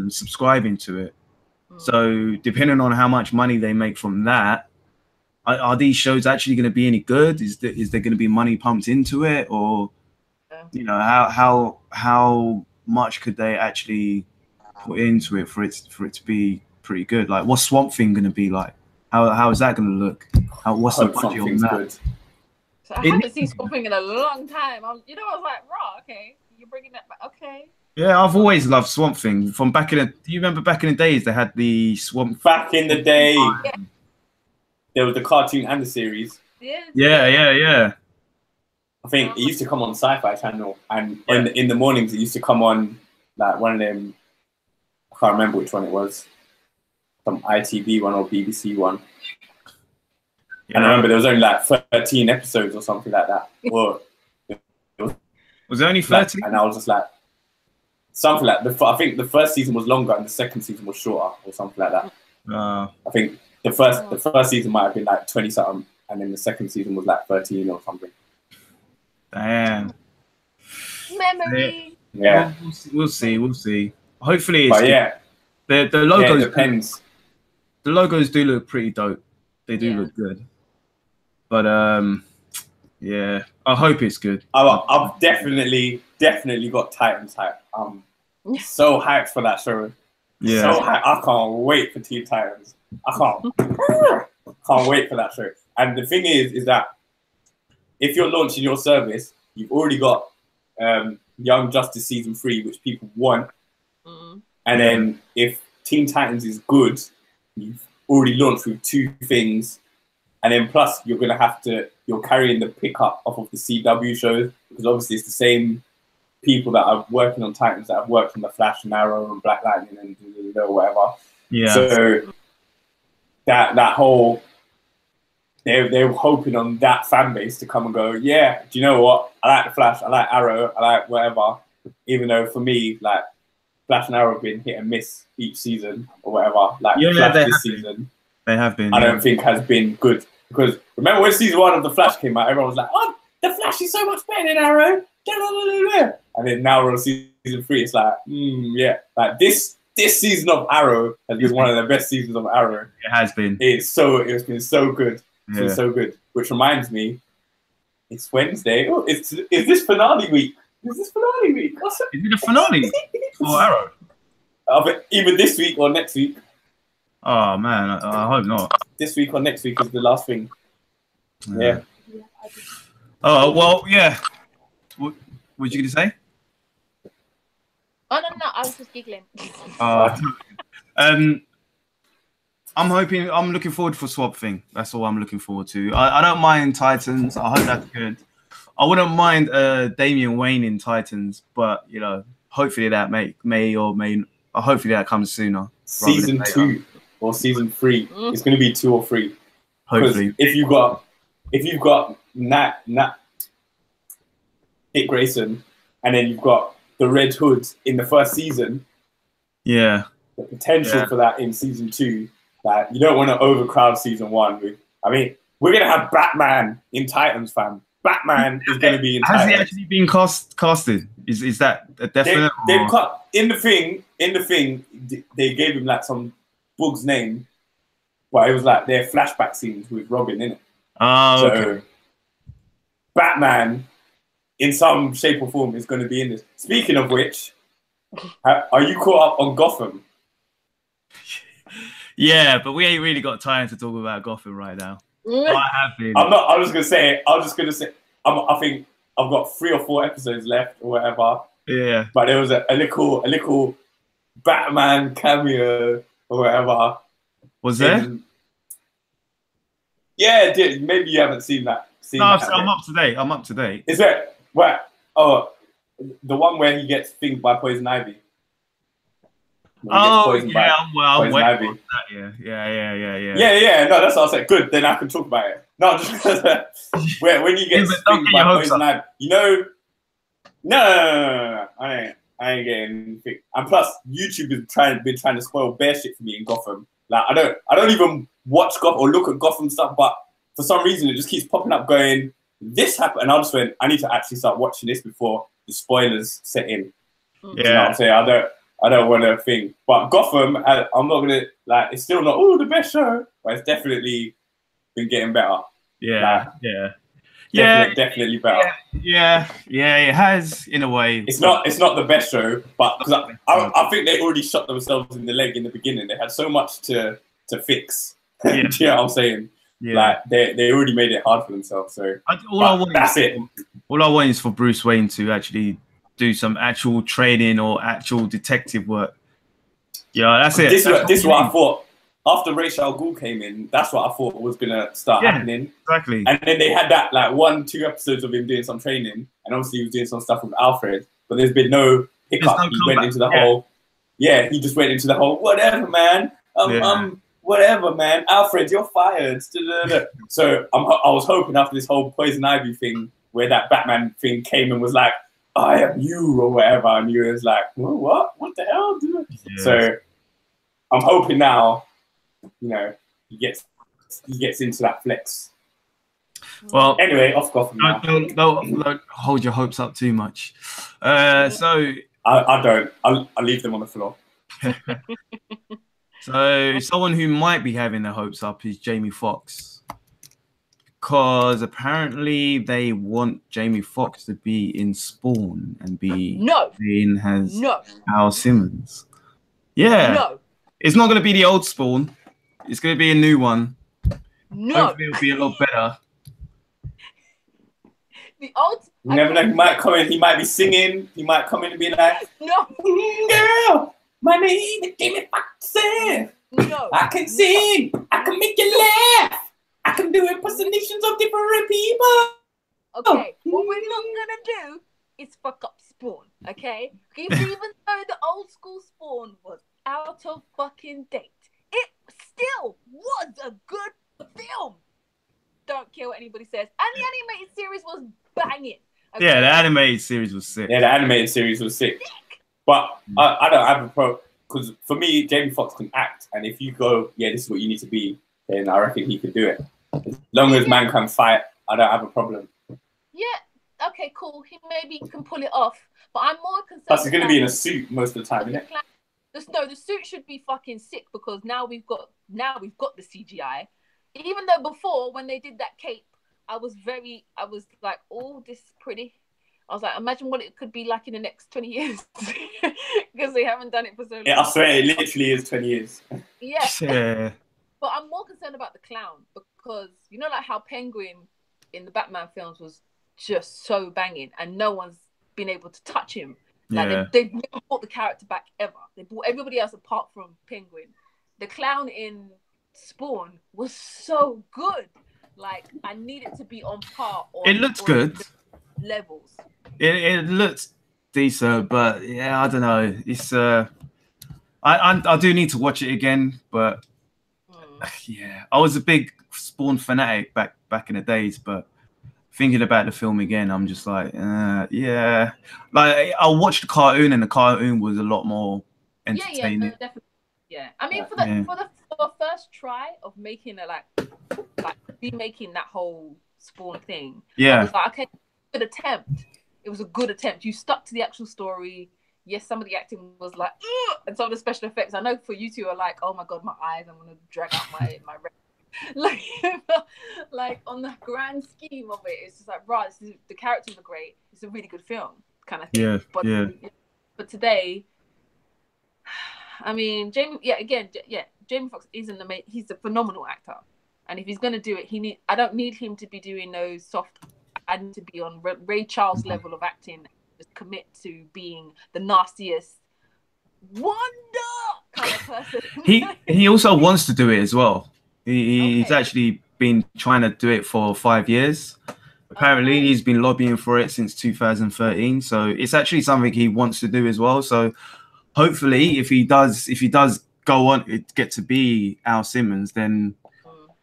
subscribing to it. So depending on how much money they make from that, are these shows actually going to be any good? Is there going to be money pumped into it, or you know how much could they actually put into it for it to be pretty good? Like, what's Swamp Thing going to be like? How is that going to look? What's the budget on that? Good. So I haven't seen Swamp Thing in a long time. I was like, raw, okay, you're bringing that back, okay. Yeah, I've always loved Swamp Thing from back in the. Do you remember back in the days they had the Swamp? Back in the day, there was the cartoon and the series. Yeah. I think it used to come on Sci-Fi Channel, and in the mornings it used to come on like one of them. I can't remember which one it was, some ITV one or BBC one. Yeah. And I remember there was only like 13 episodes or something like that. Or was it only 13? And I was just like, something like I think the first season was longer and the second season was shorter or something like that. I think the first season might have been like 20 something, and then the second season was like 13 or something. Damn. Memory. Yeah. We'll see. Hopefully, but yeah, The Yeah, logos. it depends. The logos do look pretty dope. They do Yeah. look good. But yeah, I hope it's good. I've definitely got Titans hype. I'm so hyped for that show. Yeah. So hyped. I can't wait for Teen Titans. I can't wait for that show. And the thing is that if you're launching your service, you've already got Young Justice Season 3, which people want. Mm. And then if Teen Titans is good, you've already launched with 2 things. And then plus you're carrying the pickup off of the CW shows, because obviously it's the same people that are working on Titans that have worked on the Flash and Arrow and Black Lightning and whatever. Yeah. So that whole they're hoping on that fan base to come and go, yeah, do you know what? I like the Flash, I like Arrow, I like whatever. Even though for me, like Flash and Arrow have been hit and miss each season or whatever. Like Flash this season, they have been. I don't think has been good. Because remember when season 1 of The Flash came out, everyone was like, oh, The Flash is so much better than Arrow. And then now we're on season 3, it's like, yeah. Like this season of Arrow has been one of the best seasons of Arrow. It has been. It's been so good. It's been so good. Which reminds me, it's Wednesday. Oh, is this finale week? Is this finale week? Is it a finale for Arrow? Either this week or next week. Oh man, I hope not. This week or next week is the last thing. Yeah. Oh well, yeah. What were you gonna say? Oh no, I was just giggling. I'm looking forward for Swamp Thing. That's all I'm looking forward to. I don't mind Titans. I hope that's good. I wouldn't mind Damian Wayne in Titans, but you know, hopefully that hopefully that comes sooner. Season 2 or season 3. It's going to be 2 or 3. Hopefully, if you've got Nat Dick Grayson, and then you've got the Red Hood in the first season. Yeah. The potential for that in season 2. That you don't want to overcrowd season 1 with. I mean, we're going to have Batman in Titans, fam. Batman is going to be in Titans. Has he actually been casted? Is that a definite? They've cut in the thing. They gave him like some bug's name, but it was like their flashback scenes with Robin in it. Oh, okay. So Batman, in some shape or form, is going to be in this. Speaking of which, are you caught up on Gotham? Yeah, but we ain't really got time to talk about Gotham right now. I have been. I'm not. I was just gonna say. I think I've got 3 or 4 episodes left or whatever. Yeah. But there was a little Batman cameo or whatever. Was there? Yeah, it did. Maybe you haven't seen that. I'm up to date. I'm up to date. Is that what? Oh, the one where he gets stinged by poison ivy. Oh yeah, well, poison ivy. Yeah. No, that's what I said. Good, then I can talk about it. No, just because when you get stinged by poison ivy, you know. No. I ain't getting anything. And plus, YouTube has been trying to spoil bear shit for me in Gotham. Like I don't even watch Gotham or look at Gotham stuff, but for some reason it just keeps popping up going, this happened, and I just went, I need to actually start watching this before the spoilers set in. Yeah. You know what I'm saying? I don't want to think. But Gotham, I'm not gonna it's still not the best show, but it's definitely been getting better. Yeah. Definitely better. Yeah, it has in a way. It's not the best show, but because I think they already shot themselves in the leg in the beginning. They had so much to fix. Yeah. Do you know what I'm saying? Yeah. Like they already made it hard for themselves. So that's it. All I want is for Bruce Wayne to actually do some actual training or actual detective work. Yeah, that's it. This is what I thought. After Ra's al Ghul came in, that's what I thought was gonna start happening. Exactly. And then they had that 1-2 episodes of him doing some training, and obviously he was doing some stuff with Alfred. But there's been no pickup. He went into the whole. Yeah, he just went into the whole whatever, man. Whatever, man. Alfred, you're fired. So I was hoping after this whole poison ivy thing, where that Batman thing came and was like, I am you or whatever, and you was like, well, what? What the hell? Yeah. So I'm hoping now. You know, he gets into that flex. Well, anyway, off Gotham now. Don't hold your hopes up too much. So I don't. I'll leave them on the floor. So someone who might be having their hopes up is Jamie Foxx, because apparently they want Jamie Foxx to be in Spawn and be in as Al Simmons. Yeah, No. It's not going to be the old Spawn. It's going to be a new one. No. Hopefully it'll be a lot better. The old. You never know. He might come in. He might be singing. He might come in and be like, no, girl, my name is Jamie Foxx. No. I can sing. I can make you laugh. I can do impersonations of different people. Okay, what we're not gonna do is fuck up Spawn. Okay, even though the old school Spawn was out of fucking date, it still was a good film. Don't care what anybody says. And the animated series was banging. Okay? Yeah, the animated series was sick. Yeah, the animated series was sick. But I don't have a problem, because for me, Jamie Foxx can act, and if you go, yeah, this is what you need to be, then I reckon he can do it. As long as man can fight, I don't have a problem. Yeah, okay, cool. He maybe can pull it off, but I'm more concerned. Plus, he's going to be in a suit most of the time, isn't it? No, the suit should be fucking sick, because now we've got the CGI. Even though before, when they did that cape, I was like, oh, this is pretty. I was like, imagine what it could be like in the next 20 years. Because they haven't done it for so long. Yeah, I swear, it literally is 20 years. Yeah. But I'm more concerned about the clown, because, you know, like how Penguin in the Batman films was just so banging, and no one's been able to touch him. Like, they've never brought the character back ever. They brought everybody else apart from Penguin. The clown in Spawn was so good. Like, I need it to be on par. It looks good. Levels. It looks decent, but yeah, I don't know. It's I do need to watch it again, but yeah, I was a big Spawn fanatic back in the days, but thinking about the film again, I'm just like, yeah. Like, I watched the cartoon, and the cartoon was a lot more entertaining. Yeah, definitely. Yeah, I mean, for the first try of making remaking that whole Spawn thing, I was like, okay, good attempt. It was a good attempt. You stuck to the actual story. Yes, some of the acting was like, ugh! And some of the special effects, I know for you two are like, oh my god, my eyes, I'm gonna drag out my like on the grand scheme of it, it's just like, right, the characters are great. It's a really good film, kind of thing. But today, I mean, Jamie Foxx he's a phenomenal actor, and if he's gonna do it, I don't need him to be doing those soft. I need to be on Ray Charles level of acting. Just commit to being the nastiest wonder kind of person. he also wants to do it as well. He's actually been trying to do it for 5 years. Apparently, he's been lobbying for it since 2013. So it's actually something he wants to do as well. So hopefully, if he does go on, get to be Al Simmons, then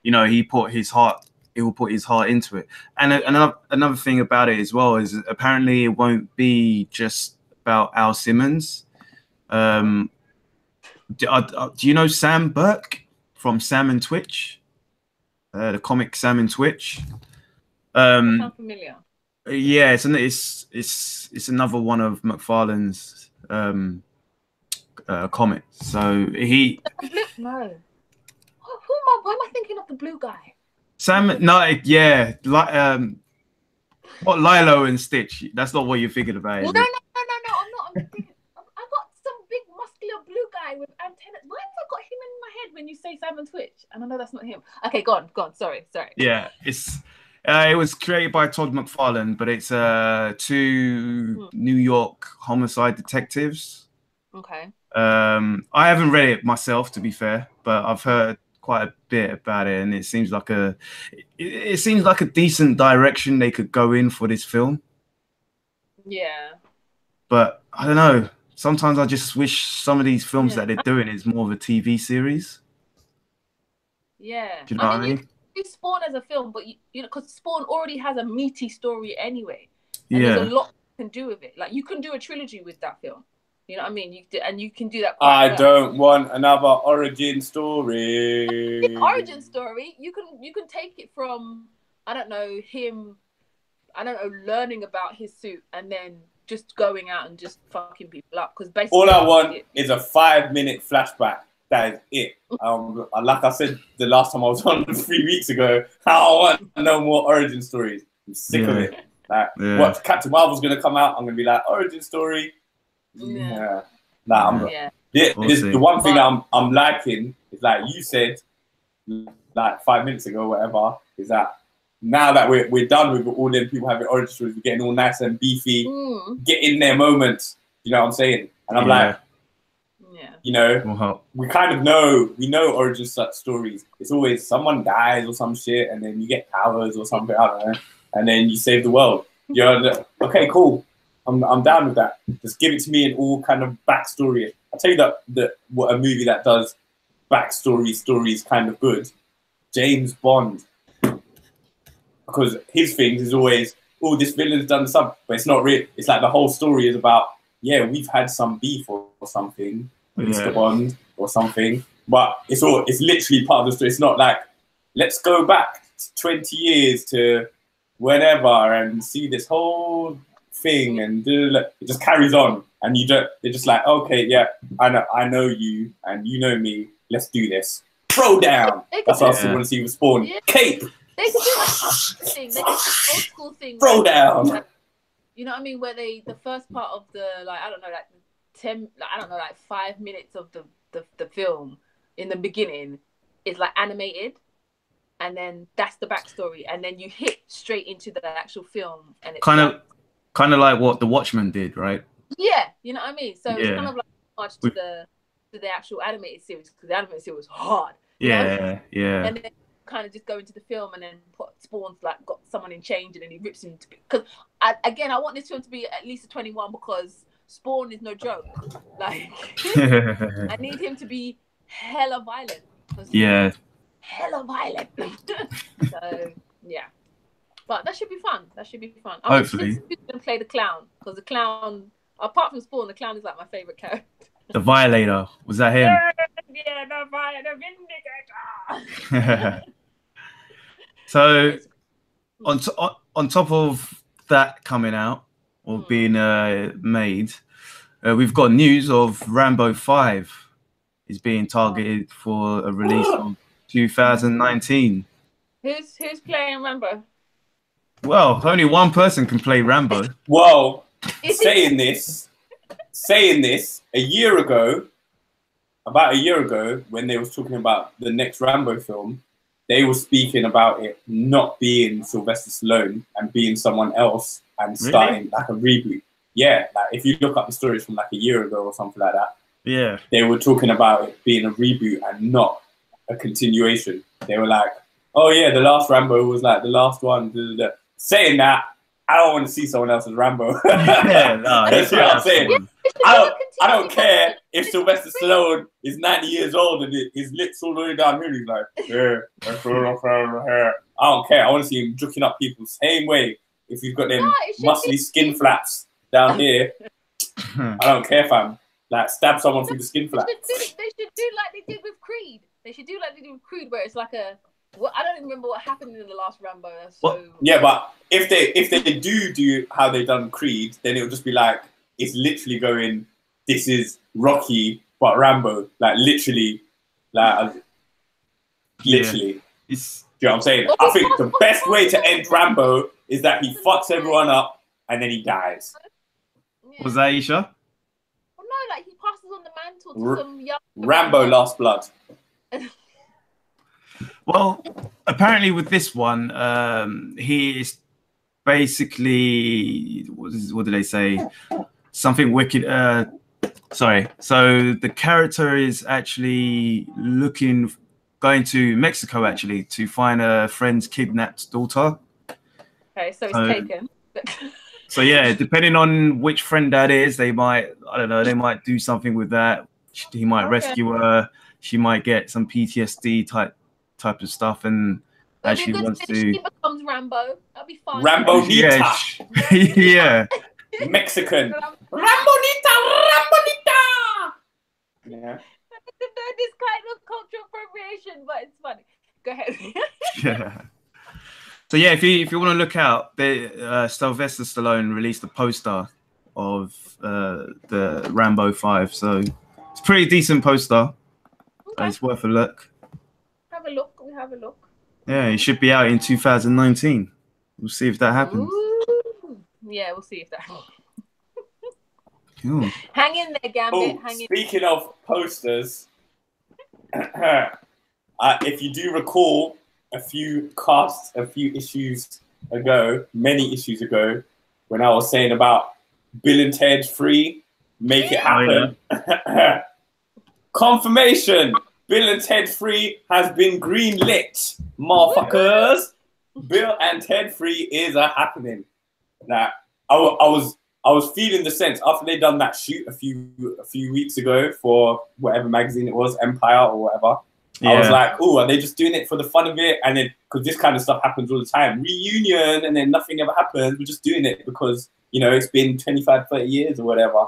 you know he will put his heart into it. And another thing about it as well is apparently it won't be just about Al Simmons. Do you know Sam Burke from Sam and Twitch? The comic Sam and Twitch. Sounds familiar. Yeah, it's another one of McFarlane's comics. So he. No. Why am I thinking of the blue guy? Sam, no, yeah, what Lilo and Stitch? That's not what you're thinking about. Well, no, I'm not. I'm thinking, I got some big muscular blue guy with antennas. Why have I got him in my head when you say Sam and Twitch? And I know that's not him. Okay, go on. Sorry. Yeah, it was created by Todd McFarlane, but it's two New York homicide detectives. Okay. I haven't read it myself, to be fair, but I've heard quite a bit about it, and it seems like a decent direction they could go in for this film. Yeah. But I don't know. Sometimes I just wish some of these films that they're doing is more of a TV series. Yeah. Do you know what I mean? You Spawn as a film, but you know, because Spawn already has a meaty story anyway. And there's a lot you can do with it. Like, you can do a trilogy with that film. You know what I mean? You can do that. I don't want another origin story. Origin story. You can take it from, I don't know, him, learning about his suit, and then just going out and just fucking people up. Because basically, all I want is a 5-minute flashback. That is it. Like I said the last time I was on 3 weeks ago, I want no more origin stories. I'm sick of it. Like, what Captain Marvel's gonna come out? I'm gonna be like, origin story. The one thing I'm liking is, like you said, like 5 minutes ago, whatever, is that now that we're done with all them people having origin stories, we're getting all nice and beefy, get in their moments. You know what I'm saying? And I'm like, you know, we kind of know, we know origin stories. It's always someone dies or some shit, and then you get powers or something, I don't know, and then you save the world. You're okay, cool. I'm down with that. Just give it to me in all kind of backstory. I'll tell you that what a movie that does backstory stories kind of good. James Bond. Because his things is always, oh, this villain's done something, but it's not real. It's like the whole story is about, yeah, we've had some beef or something, Mr. Bond or something, but it's literally part of the story. It's not like, let's go back 20 years to whenever and see this whole thing, and it just carries on, and they're just like, okay, yeah, I know you and you know me. Let's do this. Throw down. That's what I still want to see with Spawn. Cape. They could do like thing. They could do old school thing. Throw down. You know what I mean? Where the first part of the, like, I don't know, like 10, like, I don't know, like 5 minutes of the film in the beginning is like animated, and then that's the backstory, and then you hit straight into the actual film, and it's kind of like what The Watchmen did, right? Yeah, you know what I mean. So it's kind of like much to the actual animated series, because the animated series was hard. Yeah. And then kind of just go into the film, and then Spawn's like got someone in change, and then he rips him. Because I want this film to be at least a 21, because Spawn is no joke. Like, I need him to be hella violent. Yeah. Hella violent. So yeah, but that should be fun. Hopefully, who's gonna play the clown? Because the clown, apart from Spawn, the clown is like my favorite character. The Violator, was that him? Yeah, the Vindicator. So, on top of that coming out or being made, we've got news of Rambo 5 is being targeted for a release of 2019. Who's playing Rambo? Well, only one person can play Rambo. Well, saying this, about a year ago, when they was talking about the next Rambo film, they were speaking about it not being Sylvester Stallone and being someone else and starting like a reboot. Yeah, like if you look up the stories from like a year ago or something like that, yeah, they were talking about it being a reboot and not a continuation. They were like, oh yeah, the last Rambo was like the last one. Saying that, I don't want to see someone else's Rambo. Yeah, no, that's what I'm saying. I don't care if Sylvester Stallone is 90 years old and his lips all the way down here. He's like, yeah, that's all I'm here. I don't care. I want to see him juking up people same way. If you've got them muscly skin flaps down here, I don't care, fam. Like, stab someone through the skin flap. They should do like they did with Creed. Where it's like a... Well, I don't even remember what happened in the last Rambo. So... Yeah, but if they do how they done Creed, then it'll just be like, it's literally going, this is Rocky, but Rambo. Like, literally. Literally. Do you know what I'm saying? I think the best way to end Rambo is that he fucks everyone up and then he dies. Yeah. Was that Aisha? Well, no, like he passes on the mantle to some young... Rambo Last Blood. Well, apparently with this one, he is basically, what did they say? Something wicked. Sorry. So the character is actually going to Mexico actually to find a friend's kidnapped daughter. Okay, so it's taken. So yeah, depending on which friend that is, they might, I don't know, they might do something with that. He might rescue her. She might get some PTSD type of stuff, and actually wants to. She becomes Rambo. That'd be fun. Rambo Nita. Yeah. Mexican. Rambo Nita. Yeah. This kind of cultural appropriation, but it's funny. Go ahead. Yeah. So yeah, if you want to look out, Sylvester Stallone released a poster of the Rambo 5. So it's a pretty decent poster. Okay. It's worth a look. Have a look. We have a look. Yeah, it should be out in 2019. We'll see if that happens. Ooh. Yeah, we'll see if that happens. Cool. Hang in there, Gambit. Oh, Hang in. speaking of posters, if you do recall, a few issues ago, many issues ago, when I was saying about Bill and Ted 3, make it happen. Oh, yeah. Confirmation. Bill and Ted 3 has been greenlit, motherfuckers. Bill and Ted 3 is a happening. That I was feeling the sense after they done that shoot a few weeks ago for whatever magazine it was, Empire or whatever. Yeah. I was like, oh, are they just doing it for the fun of it? And then, because this kind of stuff happens all the time, reunion, and then nothing ever happens. We're just doing it because, you know, it's been 25, 30 years or whatever.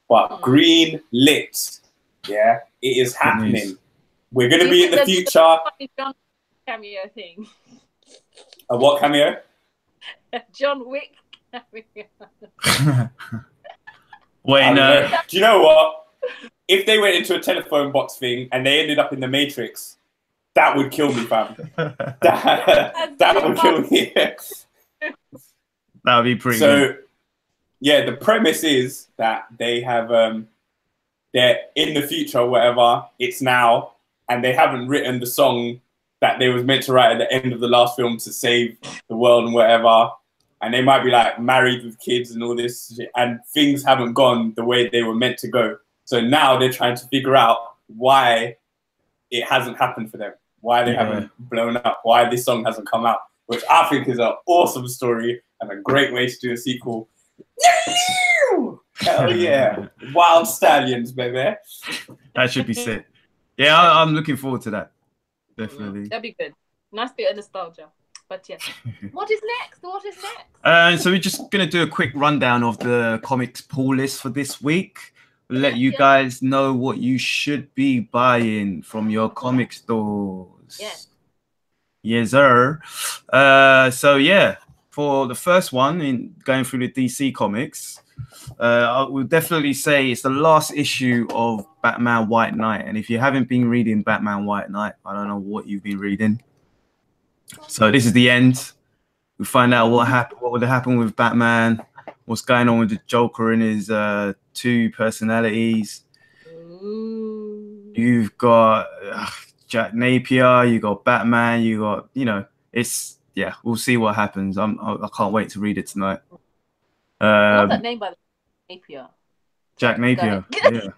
But green lit, yeah, it is happening. We're going to be in the future. John cameo thing. A what cameo? John Wick cameo. Wait, no. Do you know what? If they went into a telephone box thing and they ended up in the Matrix, that would kill me, fam. that would kill me. That would be pretty good. Yeah, the premise is that they have, they're in the future or whatever, it's now, and they haven't written the song that they was meant to write at the end of the last film to save the world and whatever. And they might be like married with kids and all this shit, and things haven't gone the way they were meant to go. So now they're trying to figure out why it hasn't happened for them, why they haven't blown up, why this song hasn't come out, which I think is an awesome story and a great way to do a sequel. Hell yeah. Wild Stallions, baby. That should be sick. Yeah, I'm looking forward to that. Definitely. That'd be good. Nice bit of nostalgia. But yes. What is next? What is next? So we're just going to do a quick rundown of the comics pull list for this week. We'll let you guys know what you should be buying from your comic stores. Yes. Yes, sir. So yeah, for the first one, in going through the DC comics, I would definitely say it's the last issue of Batman White Knight. And if you haven't been reading Batman White Knight, I don't know what you've been reading. So this is the end. We find out what would happen with Batman, what's going on with the Joker and his two personalities. Ooh. You've got Jack Napier, you got Batman, you got, you know, it's, yeah, we'll see what happens. I can't wait to read it tonight. I love that name, by the way, Napier. Jack Napier, yeah.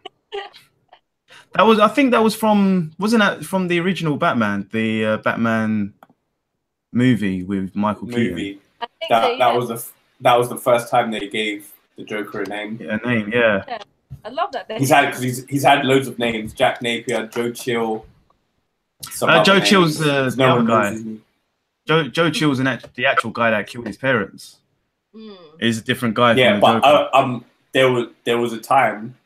I think that was from, wasn't that from the original Batman, the Batman movie with Michael Keaton? That was the first time they gave the Joker a name. Yeah, a name, yeah. I love that. He's had loads of names: Jack Napier, Joe Chill. Joe Chill's the other guy. Joe Chill's the actual guy that killed his parents. Is a different guy. Yeah, but there was a time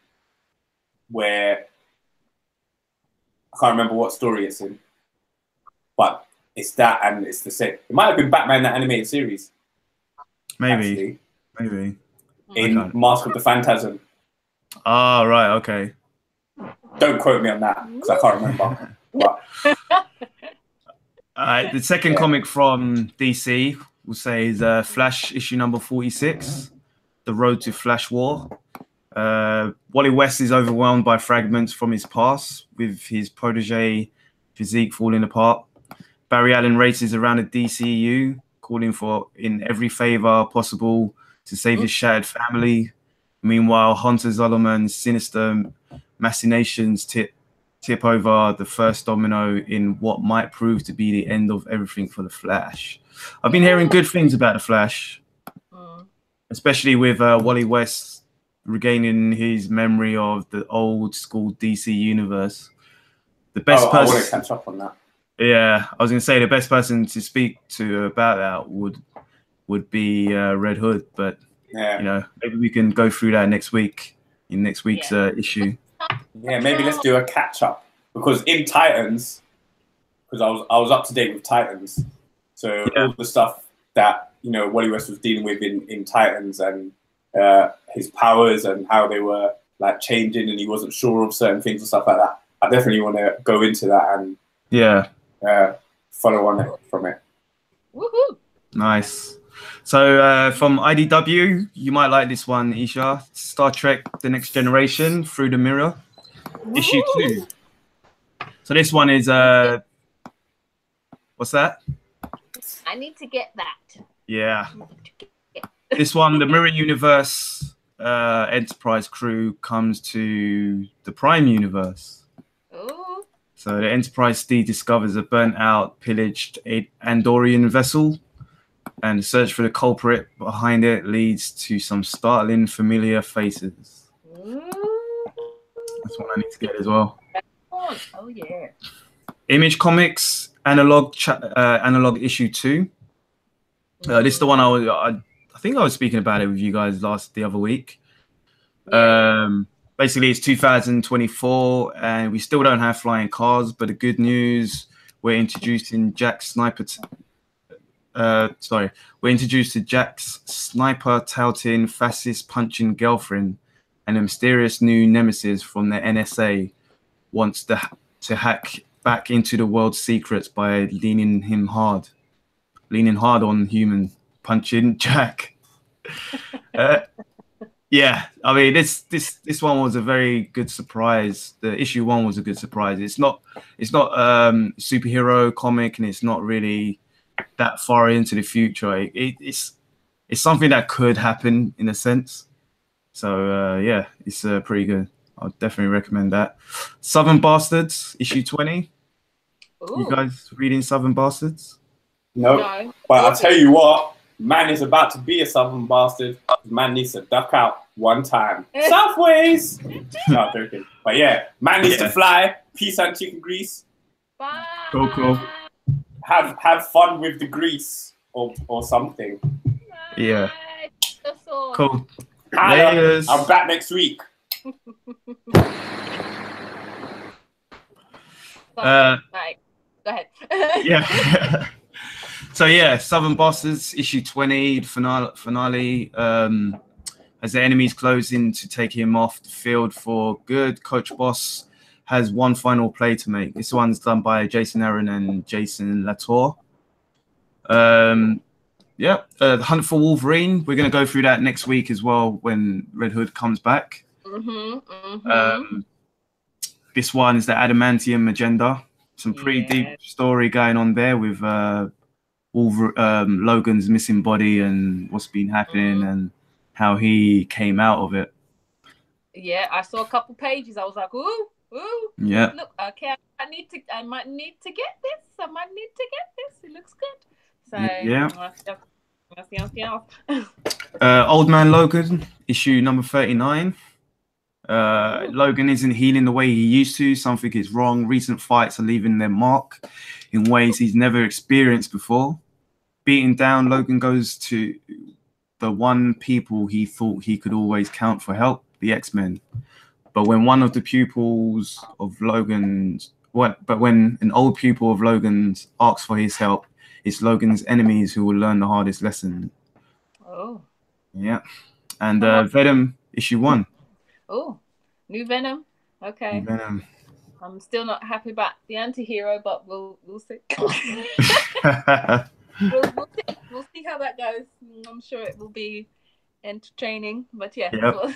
where I can't remember what story it's in, but it's that, and it's the same. It might have been Batman, the animated series. Maybe. In Mask of the Phantasm. Oh, right, okay. Don't quote me on that, because I can't remember. The second comic from DC, we'll say, is Flash issue number 46, The Road to Flash War. Wally West is overwhelmed by fragments from his past, with his protege physique falling apart. Barry Allen races around the DCU, calling for in every favor possible to save his shattered family. Meanwhile, Hunter Zolomon's sinister machinations tip over the first domino in what might prove to be the end of everything for the Flash. I've been hearing good things about the Flash, especially with Wally West regaining his memory of the old school DC universe. The best person. I want to catch up on that. Yeah, I was going to say the best person to speak to about that would be Red Hood, but you know, maybe we can go through that next week in next week's issue. Yeah, maybe let's do a catch up, because in Titans, because I was up to date with Titans, so all the stuff that, you know, Wally West was dealing with in Titans and his powers and how they were like changing, and he wasn't sure of certain things and stuff like that. I definitely want to go into that and follow on it from it. Woohoo! Nice. So from IDW, you might like this one, Isha. Star Trek: The Next Generation, Through the Mirror, issue 2. So this one is what's that? I need to get that. Yeah. This one, the Mirror Universe Enterprise crew comes to the Prime Universe. Ooh. So the Enterprise D discovers a burnt-out, pillaged Andorian vessel, and the search for the culprit behind it leads to some startling familiar faces. Ooh. That's what I need to get as well. Oh yeah. Image Comics Analog issue 2. This is the one I think I was speaking about it with you guys the other week. Yeah. Basically, it's 2024, and we still don't have flying cars. But the good news, we're introducing Jack's sniper. We're introduced to Jack's sniper touting, fascist punching girlfriend, and a mysterious new nemesis from the NSA wants to hack back into the world's secrets by leaning hard on human punching Jack. Yeah, I mean this one was a very good surprise. The issue 1 was a good surprise. It's not superhero comic, and it's not really that far into the future. It's something that could happen in a sense. So yeah, it's pretty good. I'll definitely recommend that. Southern Bastards issue 20. Ooh. You guys reading Southern Bastards? No. But I'll tell you what, man is about to be a Southern bastard. Man needs to duck out one time. Southways! No, I'm joking. But yeah, man needs to fly. Peace and chicken grease. Bye. Cool. Have fun with the grease or something. Yeah. That's all. Cool. I'm back next week. Right. Go ahead. Yeah. So yeah, Southern Bastards issue 20 finale. As the enemies close in to take him off the field for good, Coach Boss has one final play to make. This one's done by Jason Aaron and Jason Latour. The Hunt for Wolverine. We're going to go through that next week as well when Red Hood comes back. This one is the Adamantium Agenda. Some pretty deep story going on there with Logan's missing body and what's been happening and how he came out of it. Yeah, I saw a couple pages. I was like, ooh. Yeah. Look, okay, I might need to get this. It looks good. So yeah. Yeah. Old Man Logan, issue number 39. Logan isn't healing the way he used to. Something is wrong. Recent fights are leaving their mark in ways he's never experienced before. Beaten down, Logan goes to the one people he thought he could always count for help, the X-Men. But when one of the pupils of Logan's, when an old pupil of Logan's asks for his help, it's Logan's enemies who will learn the hardest lesson. Oh. Yeah. And Venom issue 1. Oh, new Venom. Okay. New Venom. I'm still not happy about the anti-hero, but we'll see. we'll see how that goes. I'm sure it will be entertaining, but yeah. Yep.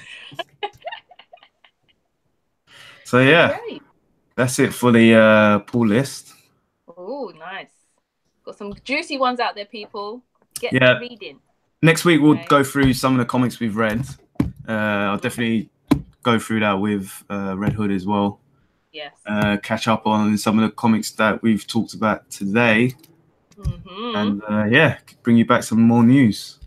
So yeah, great. That's it for the pull list. Oh, nice. Got some juicy ones out there, people. Get reading. Next week we'll go through some of the comics we've read. I'll definitely go through that with Red Hood as well. Yes. Catch up on some of the comics that we've talked about today. And bring you back some more news.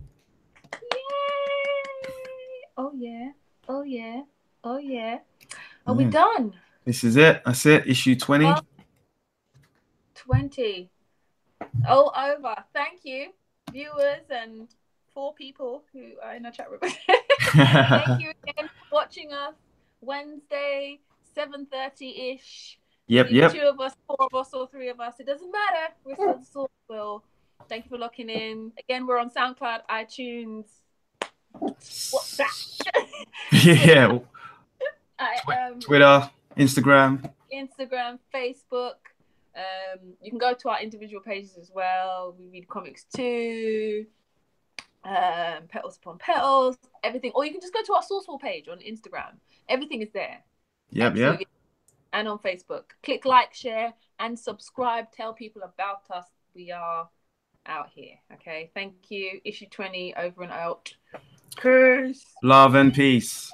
Yay! Oh yeah. Are we done? This is it. That's it. Issue 20. 20. All over. Thank you, viewers and 4 people who are in a chat room. Thank you again for watching us. Wednesday, 7:30-ish. Yep. 2 of us, 4 of us, or 3 of us. It doesn't matter. We're still the Sourcewall. Thank you for locking in. Again, we're on SoundCloud, iTunes, WhatsApp. Yeah. I, Twitter, Instagram. Instagram, Facebook. You can go to our individual pages as well. We read comics too. Petals upon petals, everything. Or you can just go to our Sourcewall page on Instagram. Everything is there. Yep, Absolutely. yep. And on Facebook. Click like, share, and subscribe. Tell people about us. We are out here. Okay. Thank you. Issue 20 over and out. Peace. Love and peace.